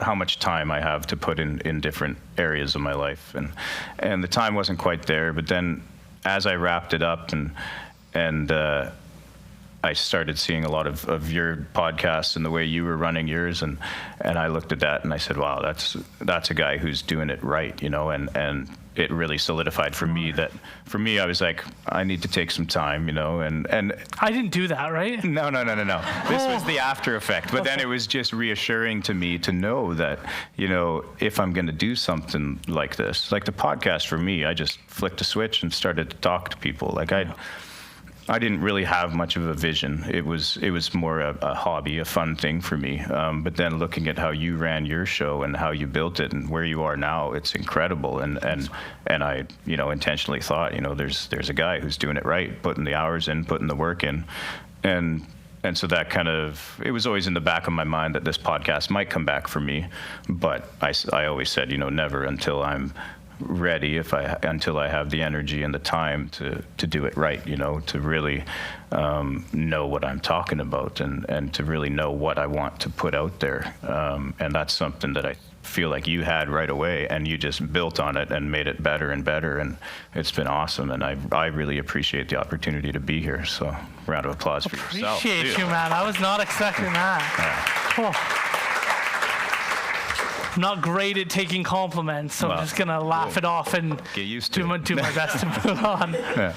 how much time I have to put in different areas of my life, and the time wasn't quite there. But then as I wrapped it up and I started seeing a lot of your podcasts and the way you were running yours, and I looked at that and I said, wow, that's a guy who's doing it right, and it really solidified for me that I was like, I need to take some time, and I didn't do that, right? No. This was the after effect, but then it was just reassuring to me to know that, if I'm going to do something like this, like the podcast for me, I just flicked a switch and started to talk to people. Like, I didn't really have much of a vision. It was more a hobby, a fun thing for me. But then looking at how you ran your show and how you built it and where you are now, it's incredible. And I intentionally thought, there's a guy who's doing it right, putting the hours in, putting the work in, and so that kind of, it was always in the back of my mind that this podcast might come back for me. But I always said, never until I'm ready, until I have the energy and the time to do it right, to really know what I'm talking about and to really know what I want to put out there. And that's something that I feel like you had right away, and you just built on it and made it better and better, and it's been awesome. And I really appreciate the opportunity to be here. So round of applause for yourself. Appreciate you, man. I was not expecting that. Cool. I'm not great at taking compliments, so I'm just going to laugh it off and get used to do my best to move on. Yeah.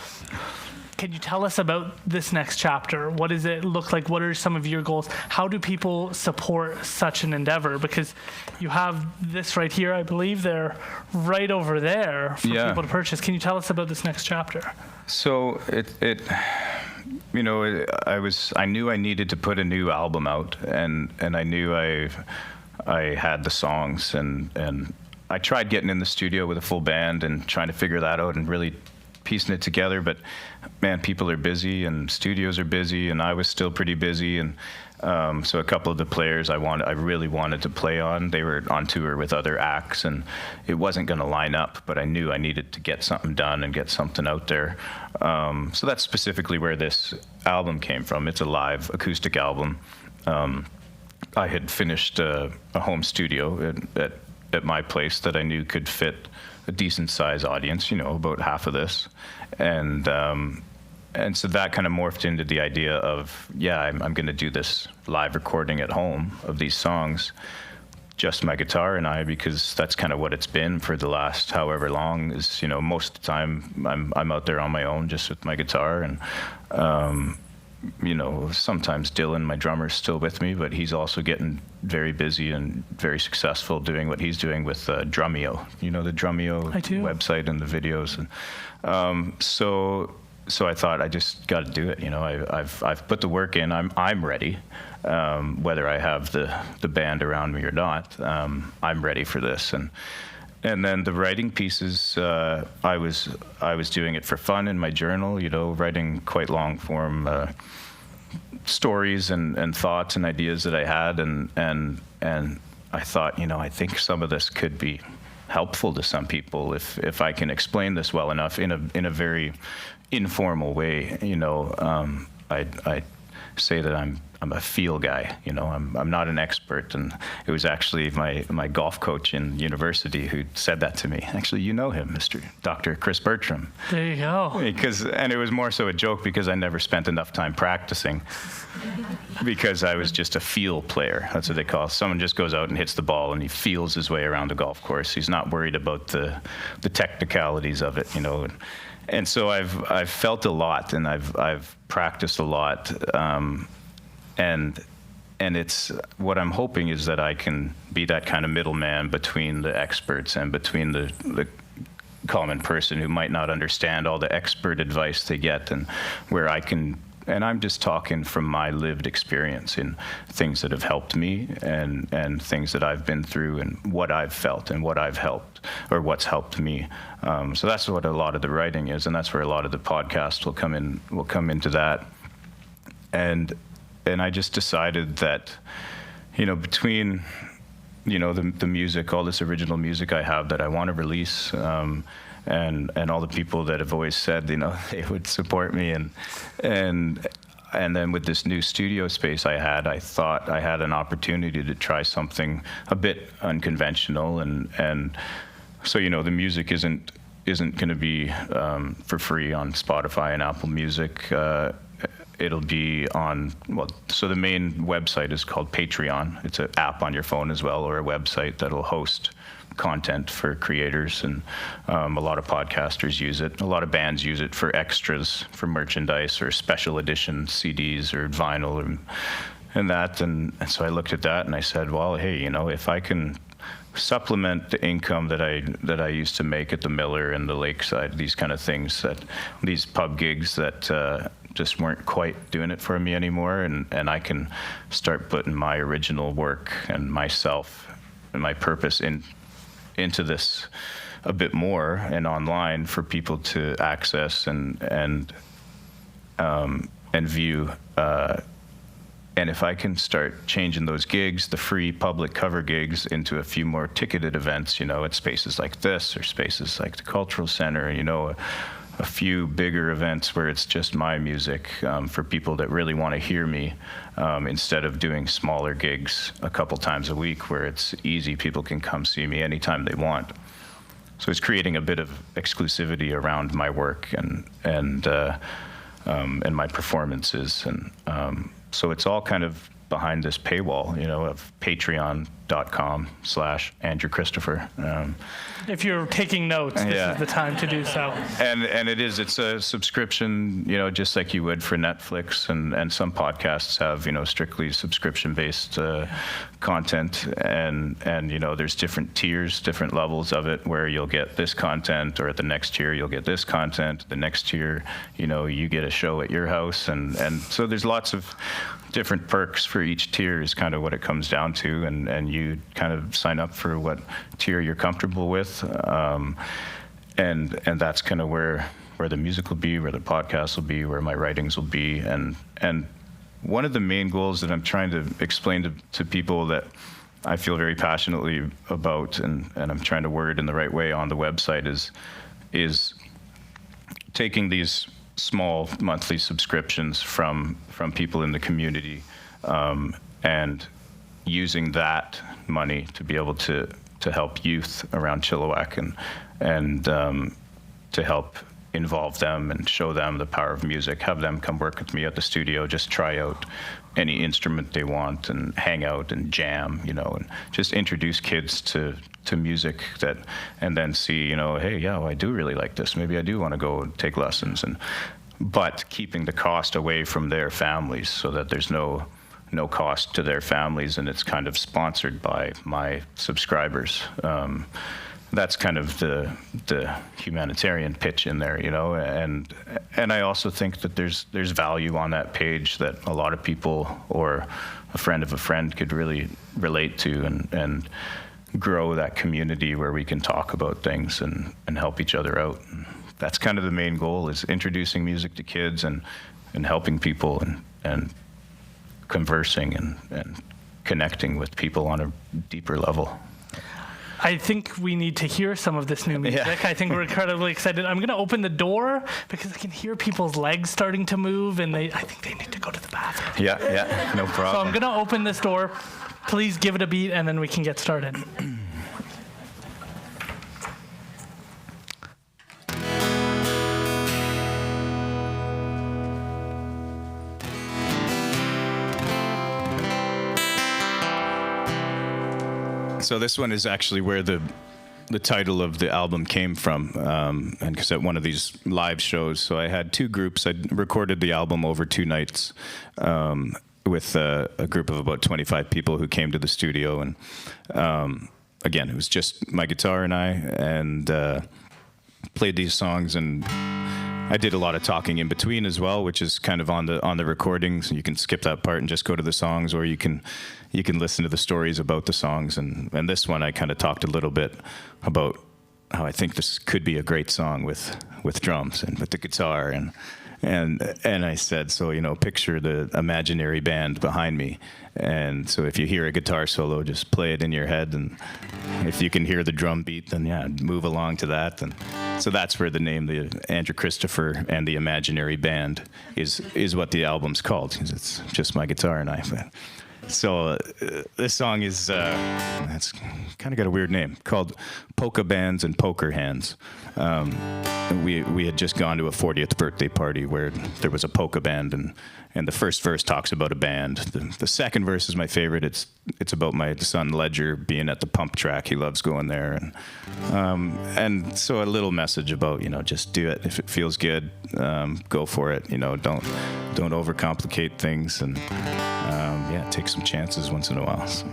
Can you tell us about this next chapter? What does it look like? What are some of your goals? How do people support such an endeavor? Because you have this right here, I believe they're right over there for people to purchase. Can you tell us about this next chapter? So I knew I needed to put a new album out, and I knew I had the songs, and I tried getting in the studio with a full band and trying to figure that out and really piecing it together. But man, people are busy and studios are busy, and I was still pretty busy. And so a couple of the players I really wanted to play on, they were on tour with other acts, and it wasn't going to line up. But I knew I needed to get something done and get something out there. So that's specifically where this album came from. It's a live acoustic album. I had finished a home studio at my place that I knew could fit a decent size audience, about half of this. And so that kind of morphed into the idea of, I'm going to do this live recording at home of these songs, just my guitar and I, because that's kind of what it's been for the last however long. Is most of the time I'm out there on my own just with my guitar, and sometimes Dylan, my drummer, is still with me, but he's also getting very busy and very successful doing what he's doing with Drumeo. The Drumeo website and the videos, and so I thought I just got to do it. I've put the work in. I'm ready, whether I have the band around me or not. I'm ready for this, and then the writing pieces. I was doing it for fun in my journal. Writing quite long form stories and thoughts and ideas that I had, and I thought, I think some of this could be helpful to some people if I can explain this well enough in a very informal way. I say that I'm a feel guy. I'm not an expert, and it was actually my golf coach in university who said that to me. Actually, him, Dr. Chris Bertram. There you go. And it was more so a joke because I never spent enough time practicing, because I was just a feel player. That's what they call it. Someone just goes out and hits the ball and he feels his way around the golf course. He's not worried about the technicalities of it, And so I've felt a lot, and I've practiced a lot, and it's what I'm hoping is that I can be that kind of middleman between the experts and between the common person who might not understand all the expert advice they get, and where I can. And I'm just talking from my lived experience in things that have helped me, and things that I've been through, and what I've felt and what I've helped, or what's helped me. So that's what a lot of the writing is, and that's where a lot of the podcast will come into that. And I just decided that, between, the music, all this original music I have that I want to release, and all the people that have always said, they would support me, and then with this new studio space I thought I had an opportunity to try something a bit unconventional, and so the music isn't going to be for free on Spotify and Apple Music. It'll be on, so the main website is called Patreon. It's an app on your phone as well, or a website that'll host content for creators, and a lot of podcasters use it. A lot of bands use it for extras, for merchandise or special edition CDs or vinyl and that. And so I looked at that and I said, well, hey, if I can supplement the income that I used to make at the Miller and the Lakeside, these kind of things, these pub gigs that just weren't quite doing it for me anymore, and I can start putting my original work and myself and my purpose into this a bit more and online for people to access and view. And if I can start changing those gigs, the free public cover gigs, into a few more ticketed events, at spaces like this or spaces like the Cultural Center, a few bigger events where it's just my music, for people that really want to hear me, instead of doing smaller gigs a couple times a week where it's easy, people can come see me anytime they want. So it's creating a bit of exclusivity around my work and my performances, and so it's all kind of behind this paywall, of patreon.com/Andrew Christopher. If you're taking notes, this is the time to do so. And it's a subscription, just like you would for Netflix, and some podcasts have, strictly subscription-based content, and there's different tiers, different levels of it, where you'll get this content, or at the next tier you'll get this content. The next tier, you get a show at your house, and so there's lots of different perks for each tier is kind of what it comes down to, and you kind of sign up for what tier you're comfortable with, and that's kind of where where the music will be, where the podcast will be, where my writings will be, and one of the main goals that I'm trying to explain to people that I feel very passionately about, and I'm trying to word in the right way on the website, is taking these small monthly subscriptions from people in the community, and using that money to be able to help youth around Chilliwack and to help involve them and show them the power of music, have them come work with me at the studio, just try out any instrument they want and hang out and jam, and just introduce kids to music and then see, hey, yeah, well, I do really like this. Maybe I do want to go take lessons, but keeping the cost away from their families so that there's no cost to their families, and it's kind of sponsored by my subscribers. That's kind of the humanitarian pitch in there, and I also think that there's value on that page that a lot of people or a friend of a friend could really relate to and grow that community where we can talk about things and help each other out. And that's kind of the main goal, is introducing music to kids and helping people and conversing and connecting with people on a deeper level. I think we need to hear some of this new music. Yeah. I think we're incredibly excited. I'm going to open the door because I can hear people's legs starting to move, and I think they need to go to the bathroom. Yeah, no So problem. I'm going to open this door. Please give it a beat, and then we can get started. So this one is actually where the title of the album came from, and because at one of these live shows, so I had two groups. I recorded the album over 2 nights with a group of about 25 people who came to the studio, and again, it was just my guitar and I, and played these songs, and I did a lot of talking in between as well, which is kind of on the recordings. You can skip that part and just go to the songs, or you can listen to the stories about the songs. And this one, I kind of talked a little bit about how I think this could be a great song with drums and with the guitar. And I said, so, picture the imaginary band behind me. And so if you hear a guitar solo, just play it in your head. And if you can hear the drum beat, then move along to that. And so that's where the name, the Andrew Christopher and the Imaginary Band, is what the album's called, because it's just my guitar and I. So this song is, it's kind of got a weird name, called Polka Bands and Poker Hands. We had just gone to a 40th birthday party where there was a polka band, and the first verse talks about a band. The second verse is my favorite. It's about my son Ledger being at the pump track. He loves going there, and so a little message about, just do it if it feels good. Go for it. Don't overcomplicate things, and take some chances once in a while. So,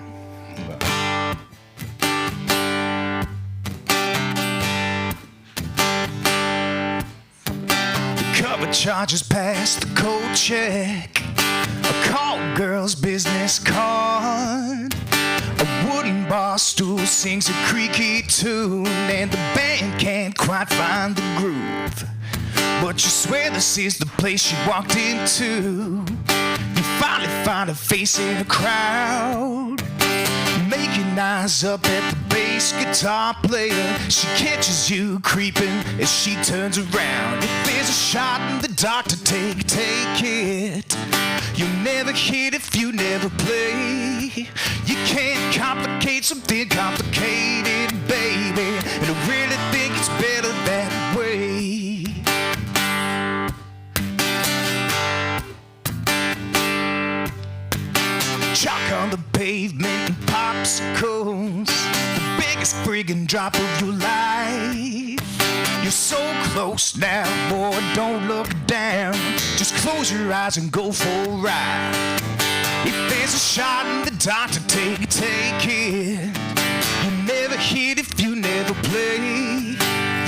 Cover charges past the cold check. A call girl's business card. A wooden bar stool sings a creaky tune, and the band can't quite find the groove. But you swear this is the place you walked into. You finally find a face in a crowd, making eyes up at the bass guitar player. She catches you creeping as she turns around. If there's a shot in the dark to take it. You'll never hit if you never play. You can't complicate something complicated, baby, and I really think it's better that way. Chalk on the pavement and popsicles, the biggest friggin' drop of your life. You're so close now, boy, don't look down. Just close your eyes and go for a ride. If there's a shot in the dark to take it. You never hit if you never play.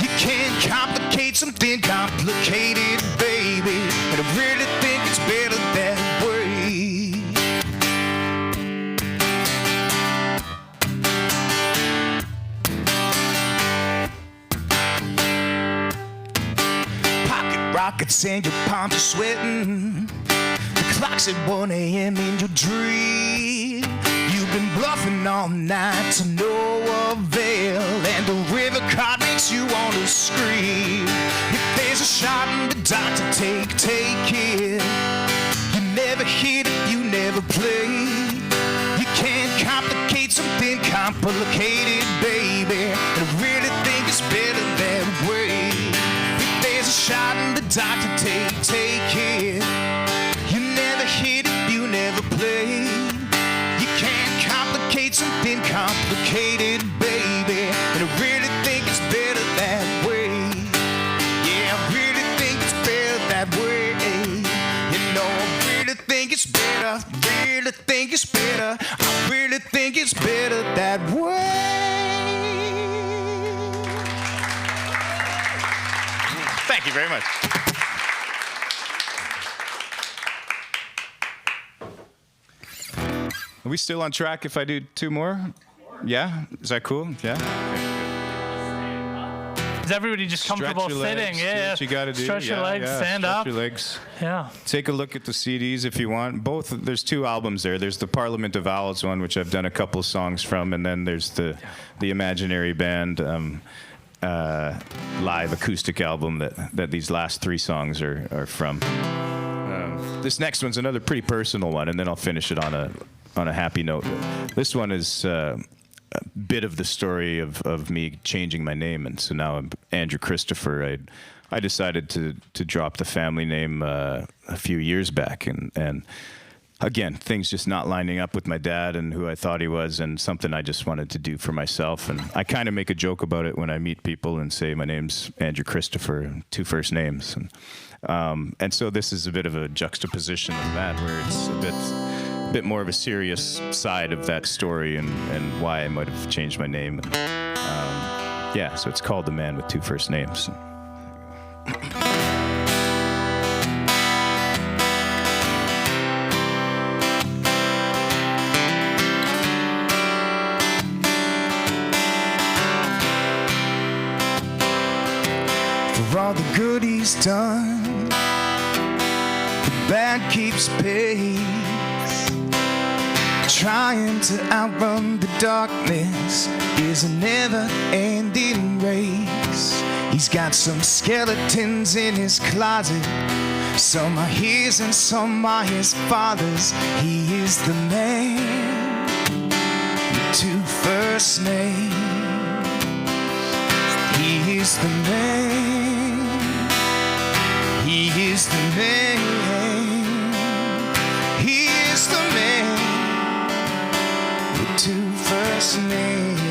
You can't complicate something complicated, baby, and I really think it's better that way. shakes and your palms are sweating. The clock's at 1 a.m. in your dream. You've been bluffing all night to no avail, and the river card makes you want to scream. If there's a shot in the dark to take it. You never hit it, you never play. You can't complicate something complicated, baby. And I really think it's better that way. If there's a shot in the dark to take it. You never hit it, you never play. You can't complicate something complicated, baby. And I really think it's better that way. Yeah, I really think it's better that way. You know, I really think it's better. Really think it's better. I really think it's better that way. Thank you very much. Are we still on track if I do 2 more? Yeah? Is that cool? Yeah? Is everybody just comfortable Stretch your sitting? legs, do Yeah. what you gotta do. Stretch your legs, stand stretch up. your legs. Yeah. Take a look at the CDs if you want. There's 2 albums there. There's the Parliament of Owls one, which I've done a couple of songs from, and then there's the Imaginary Band live acoustic album that these last 3 songs are from. This next one's another pretty personal one, and then I'll finish it on a happy note. This one is a bit of the story of me changing my name, and so now I'm Andrew Christopher. I decided to drop the family name a few years back, and again, things just not lining up with my dad and who I thought he was, and something I just wanted to do for myself. And I kind of make a joke about it when I meet people and say my name's Andrew Christopher, 2 first names. And so this is a bit of a juxtaposition of that, where it's a bit more of a serious side of that story and why I might have changed my name. Yeah, so it's called The Man with 2 First Names. For all the good he's done, the bad keeps pace, trying to outrun the darkness is a never-ending race. He's got some skeletons in his closet, some are his and some are his father's. He is the man with 2 first names. He is the man. He is the man. He is the man with 2 first names.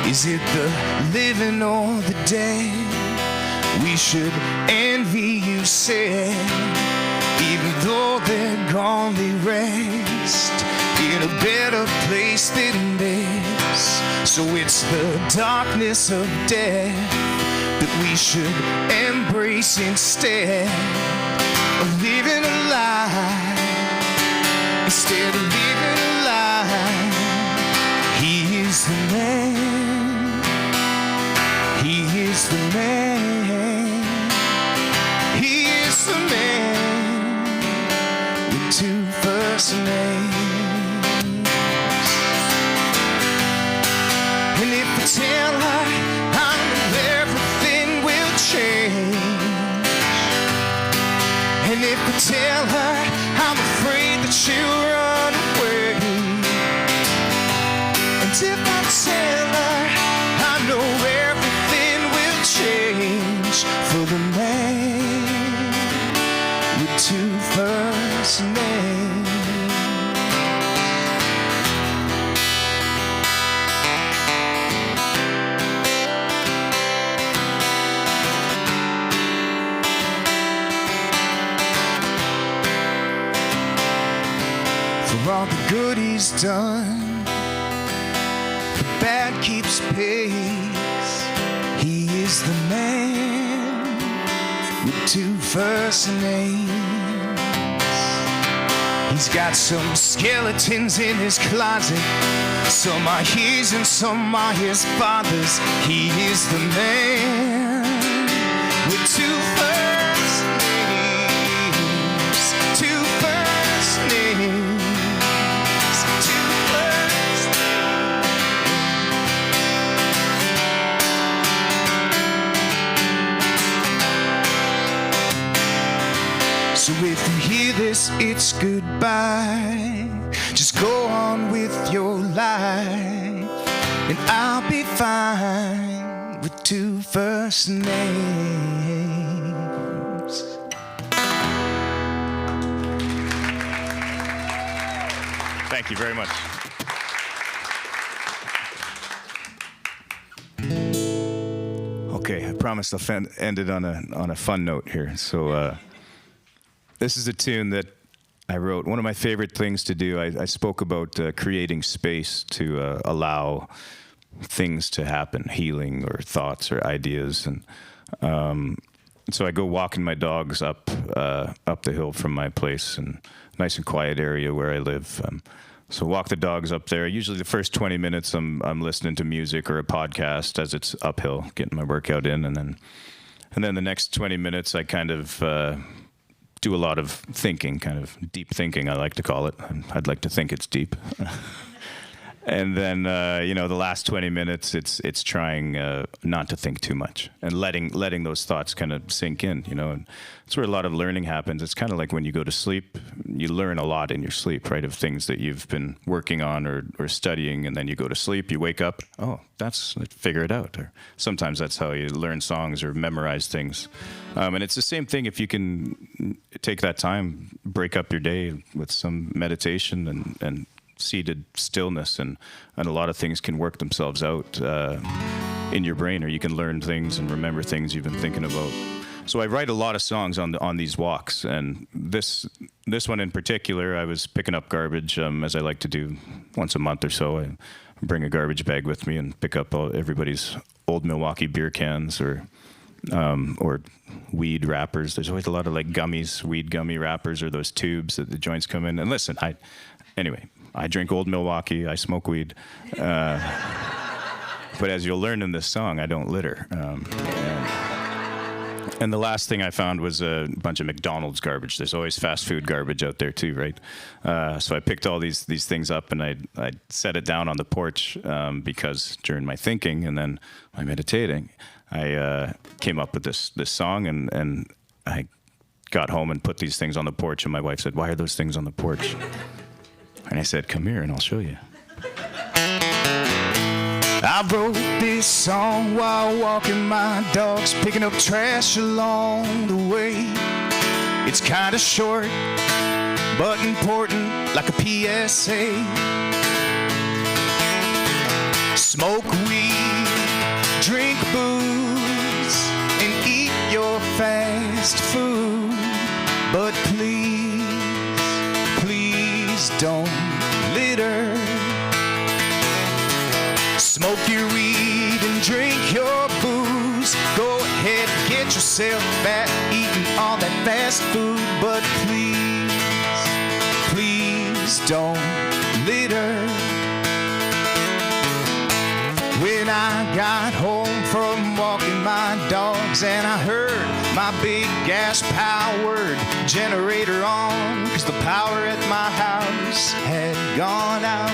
Is it the living or the dead? We should envy, you said, even though they're gone, they rest in a better place than this. So it's the darkness of death that we should embrace instead of living a lie. Instead of living a lie, he is the man. He is the man. He is the man with 2 first names. And if I tell her I know everything will change, and if I tell her I'm afraid that she'll run away, and if I tell her I know everything will change for the man with 2 first names. For all the good he's done, the bad keeps pace. He is the man with 2 first names. He's got some skeletons in his closet, some are his and some are his father's. He is the man with 2 guess it's goodbye. Just go on with your life, and I'll be fine with two first names. Thank you very much. Okay, I promised I'll end it on a fun note here. So this is a tune that I wrote. One of my favorite things to do, I spoke about creating space to allow things to happen, healing or thoughts or ideas. And so I go walking my dogs up the hill from my place, and nice and quiet area where I live. So walk the dogs up there. Usually the first 20 minutes I'm listening to music or a podcast as it's uphill, getting my workout in, and then the next 20 minutes I kind of do a lot of thinking, kind of deep thinking I like to call it. I'd like to think it's deep. And then the last 20 minutes it's trying not to think too much and letting those thoughts kind of sink in, and that's where a lot of learning happens. It's kind of like when you go to sleep, you learn a lot in your sleep, right, of things that you've been working on or studying, and then you go to sleep, you wake up, let's figure it out. Or sometimes that's how you learn songs or memorize things. And it's the same thing if you can take that time, break up your day with some meditation and seated stillness, and a lot of things can work themselves out in your brain, or you can learn things and remember things you've been thinking about. So I write a lot of songs on these walks, and this one in particular, I was picking up garbage, as I like to do once a month or so. I bring a garbage bag with me and pick up everybody's old Milwaukee beer cans or weed wrappers. There's always a lot of like gummies, weed gummy wrappers, or those tubes that the joints come in. And listen, I drink Old Milwaukee, I smoke weed, but as you'll learn in this song, I don't litter. And the last thing I found was a bunch of McDonald's garbage. There's always fast food garbage out there too, right? So I picked all these things up, and I set it down on the porch because during my thinking and then my meditating, I came up with this song, and I got home and put these things on the porch, and my wife said, "Why are those things on the porch?" And I said, "Come here and I'll show you." I wrote this song while walking my dogs, picking up trash along the way. It's kind of short, but important, like a PSA. Smoke weed, drink booze, and eat your fast food. But please don't litter. Smoke your weed and drink your booze. Go ahead, get yourself fat, eating all that fast food. But please don't litter. When I got home from walking my dogs, and I heard my big gas-powered generator on, 'cause the power at my house had gone out.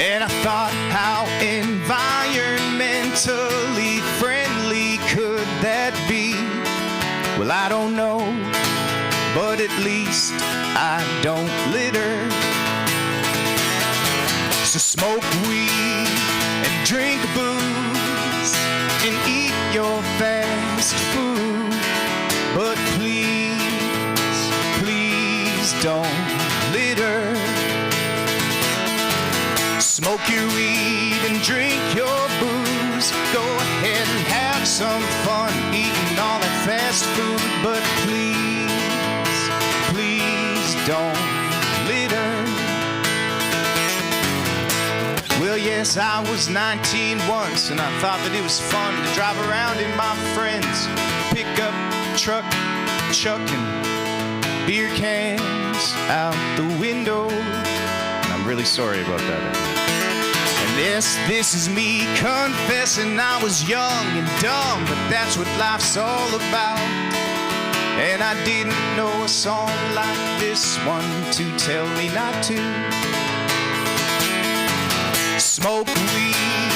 And I thought, how environmentally friendly could that be? Well, I don't know, but at least I don't litter. So smoke weed and drink booze and eat your fast food. But please don't litter. Smoke your weed and drink your booze. Go ahead and have some fun eating all that fast food. But please don't litter. Well, yes, I was 19 once, and I thought that it was fun to drive around in my friends' pickup truck, chucking beer cans out the window. And I'm really sorry about that. And this is me confessing I was young and dumb, but that's what life's all about. And I didn't know a song like this one to tell me not to. Smoke weed,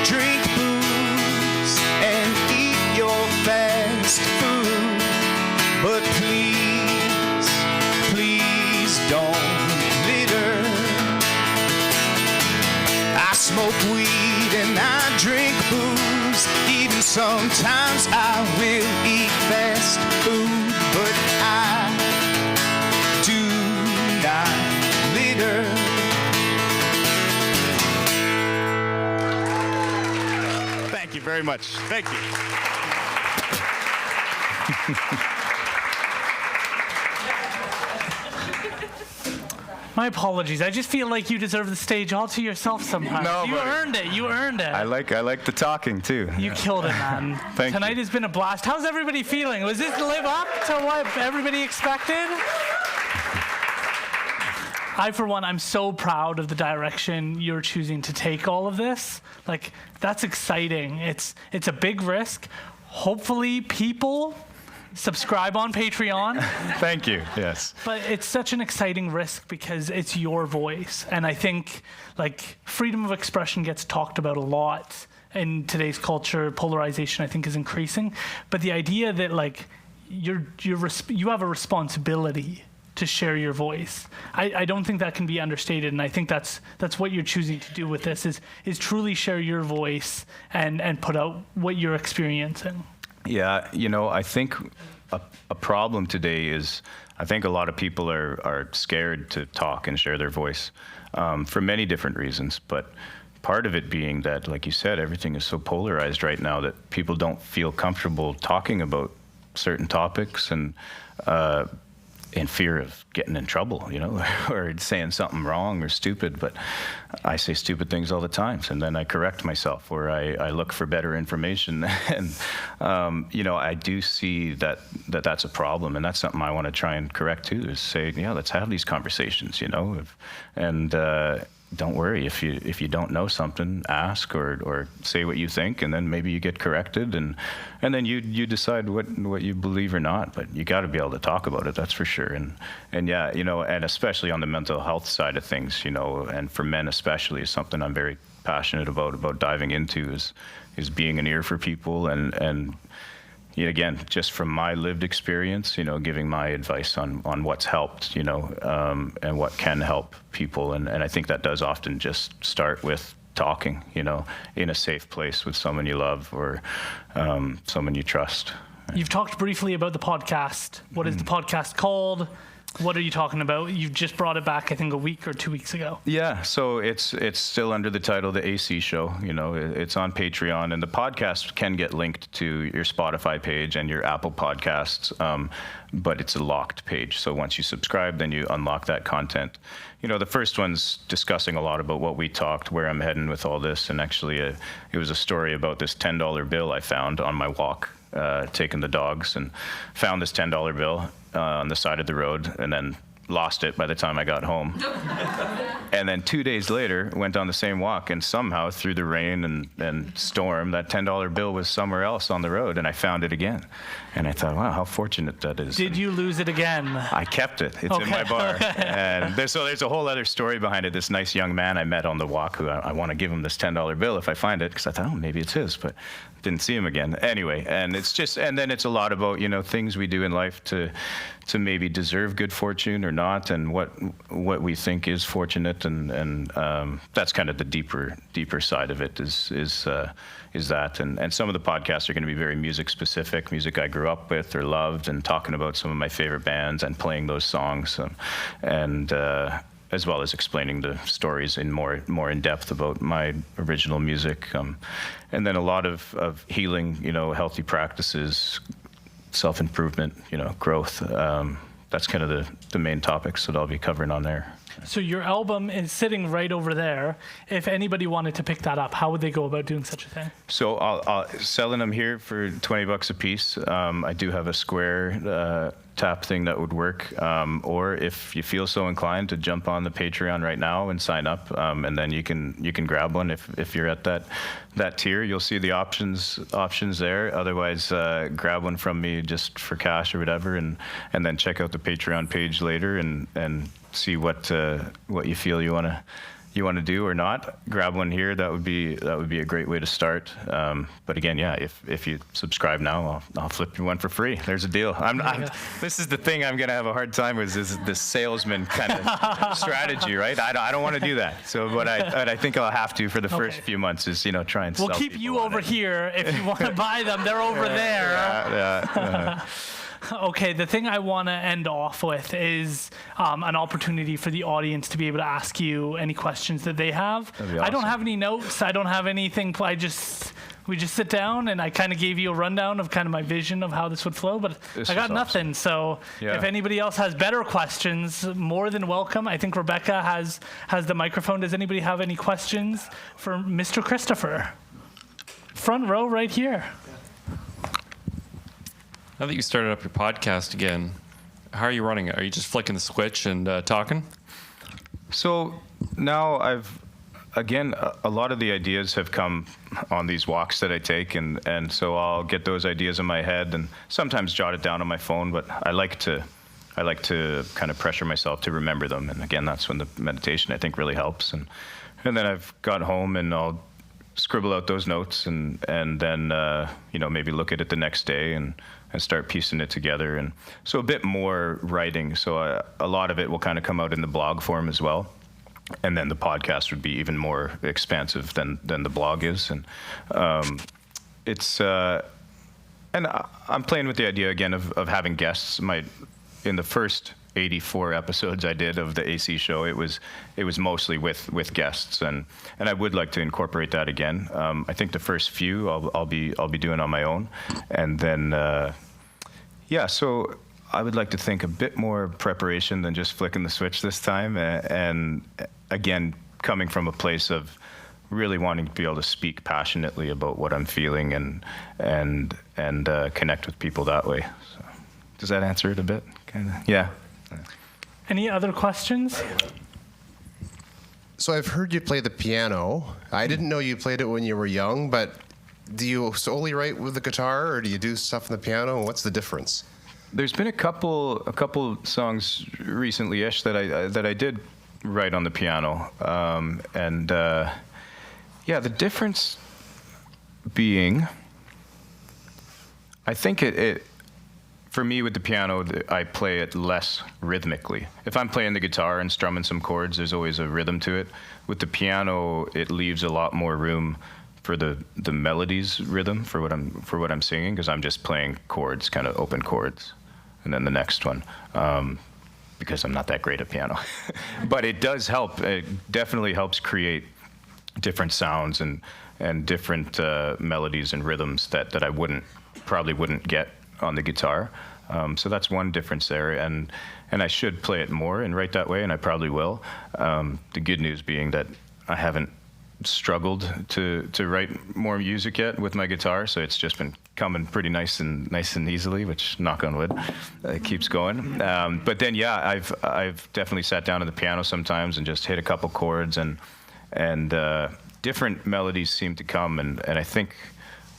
drink booze, and eat your fast food. But don't litter. I smoke weed and I drink booze. Even sometimes I will eat fast food, but I do not litter. Thank you very much. Thank you. My apologies. I just feel like you deserve the stage all to yourself sometimes. No, you buddy. earned it. You earned it. I like the talking too. You killed it, man. Thank Tonight you. has been a blast. How's everybody feeling? Was this live up to what everybody expected? I, for one, I'm so proud of the direction you're choosing to take all of this. Like, that's exciting. It's a big risk. Hopefully, people subscribe on Patreon. Thank you. Yes. But it's such an exciting risk because it's your voice. And I think, like, freedom of expression gets talked about a lot in today's culture. Polarization, I think, is increasing. But the idea that, like, you have a responsibility to share your voice, I don't think that can be understated. And I think that's what you're choosing to do with this is truly share your voice and put out what you're experiencing. Yeah, I think a problem today is I think a lot of people are scared to talk and share their voice for many different reasons. But part of it being that, like you said, everything is so polarized right now that people don't feel comfortable talking about certain topics and in fear of getting in trouble, or saying something wrong or stupid. But I say stupid things all the time, and then I correct myself, or I look for better information. And, I do see that's a problem, and that's something I want to try and correct too, is say, let's have these conversations, and don't worry if you don't know something, ask or say what you think, and then maybe you get corrected, and then you decide what you believe or not. But you got to be able to talk about it, that's for sure. And yeah, and especially on the mental health side of things, and for men especially, is something I'm very passionate about diving into is being an ear for people and again, just from my lived experience, giving my advice on what's helped, and what can help people. And I think that does often just start with talking, in a safe place with someone you love or someone you trust. You've talked briefly about the podcast. What is the podcast called? What are you talking about? You just brought it back, I think, a week or 2 weeks ago. Yeah, so it's still under the title The AC Show. It's on Patreon, and the podcast can get linked to your Spotify page and your Apple Podcasts, but it's a locked page. So once you subscribe, then you unlock that content. The first one's discussing a lot about what we talked, where I'm heading with all this, and actually it was a story about this $10 bill I found on my walk, taking the dogs, and found this $10 bill on the side of the road, and then lost it by the time I got home. And then 2 days later, went on the same walk, and somehow through the rain and storm, that $10 bill was somewhere else on the road, and I found it again. And I thought, wow, how fortunate that is. Did you lose it again? I kept it. It's in my bar. And there's a whole other story behind it. This nice young man I met on the walk who I want to give him this $10 bill if I find it, because I thought, maybe it's his, but didn't see him again. Anyway, and then it's a lot about, things we do in life to maybe deserve good fortune or not, and what we think is fortunate, and that's kind of the deeper side of it is that. And some of the podcasts are going to be very music specific, music I grew up with or loved, and talking about some of my favorite bands and playing those songs, and as well as explaining the stories in more in depth about my original music, and then a lot of healing, healthy practices, self-improvement, growth. That's kind of the main topics that I'll be covering on there. So your album is sitting right over there. If anybody wanted to pick that up, how would they go about doing such a thing? So I'll selling them here for $20 a piece. I do have a Square tap thing that would work, or if you feel so inclined to jump on the Patreon right now and sign up, and then you can grab one if you're at that tier. You'll see the options there. Otherwise, grab one from me just for cash or whatever, and then check out the Patreon page later and see what you feel you want you want to do or not, grab one here. That would be a great way to start. But again, yeah, if you subscribe now, I'll flip you one for free. There's a deal. This is the thing I'm gonna have a hard time with, is this salesman kind of strategy, right? I don't want to do that. So what I think I'll have to for the first few months is try and. We'll keep you over here if you want to buy them. They're over there. Yeah. Okay, the thing I want to end off with is an opportunity for the audience to be able to ask you any questions that they have. That'd be I don't awesome. have any notes. I don't have anything. We just sit down and I kind of gave you a rundown of kind of my vision of how this would flow, but This I got is nothing. So if anybody else has better questions, more than welcome. I think Rebecca has the microphone. Does anybody have any questions for Mr. Christopher? Front row right here. Now that you started up your podcast again, how are you running it? Are you just flicking the switch and talking? So now a lot of the ideas have come on these walks that I take, and so I'll get those ideas in my head and sometimes jot it down on my phone, but I like to kind of pressure myself to remember them. And again, that's when the meditation, I think, really helps. And then I've got home and I'll scribble out those notes and then maybe look at it the next day and start piecing it together. And so a bit more writing. So a lot of it will kind of come out in the blog form as well. And then the podcast would be even more expansive than the blog is. And and I'm playing with the idea again of having guests. In the first 84 episodes I did of the AC show, it was mostly with guests, and I would like to incorporate that again. I think the first few I'll be doing on my own, and then so I would like to think a bit more preparation than just flicking the switch this time, and again, coming from a place of really wanting to be able to speak passionately about what I'm feeling and connect with people that way. So, does that answer it a bit? Kind of. Yeah. Any other questions? So I've heard you play the piano. I didn't know you played it when you were young, but do you solely write with the guitar, or do you do stuff on the piano? And what's the difference? There's been a couple songs recently-ish that I did write on the piano, the difference being, I think it for me with the piano, I play it less rhythmically. If I'm playing the guitar and strumming some chords, there's always a rhythm to it. With the piano, it leaves a lot more room for the melody's rhythm for what I'm singing, because I'm just playing chords, kind of open chords, and then the next one, because I'm not that great at piano. But it does help. It definitely helps create different sounds and different melodies and rhythms that I probably wouldn't get on the guitar. So that's one difference there, and I should play it more and write that way, and I probably will. The good news being that I haven't struggled to write more music yet with my guitar, so it's just been coming pretty nice and easily, which, knock on wood, it keeps going. But then I've definitely sat down at the piano sometimes and just hit a couple chords, and different melodies seem to come, and I think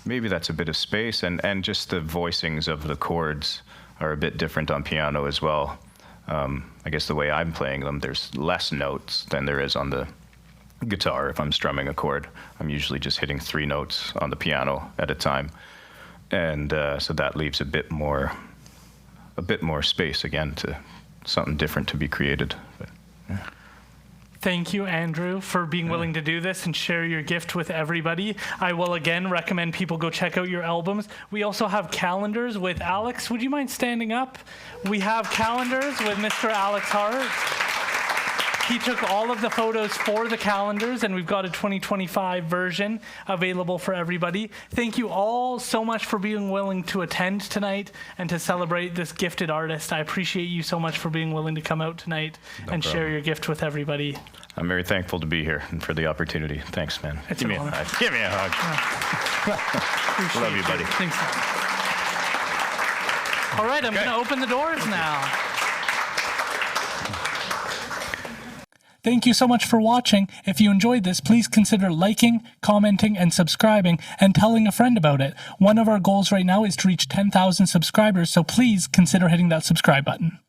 maybe that's a bit of space, and just the voicings of the chords are a bit different on piano as well. I guess the way I'm playing them, there's less notes than there is on the guitar. If I'm strumming a chord, I'm usually just hitting 3 notes on the piano at a time, and so that leaves a bit more space again to something different to be created. But, yeah. Thank you, Andrew, for being willing to do this and share your gift with everybody. I will again recommend people go check out your albums. We also have calendars with Alex. Would you mind standing up? We have calendars with Mr. Alex Hart. He took all of the photos for the calendars, and we've got a 2025 version available for everybody. Thank you all so much for being willing to attend tonight and to celebrate this gifted artist. I appreciate you so much for being willing to come out tonight and share your gift with everybody. I'm very thankful to be here and for the opportunity. Thanks, man. Give me a hug. Give me a hug. Love you, buddy. Thanks. All right, I'm going to open the doors now. Thank you so much for watching. If you enjoyed this, please consider liking, commenting, and subscribing, and telling a friend about it. One of our goals right now is to reach 10,000 subscribers, so please consider hitting that subscribe button.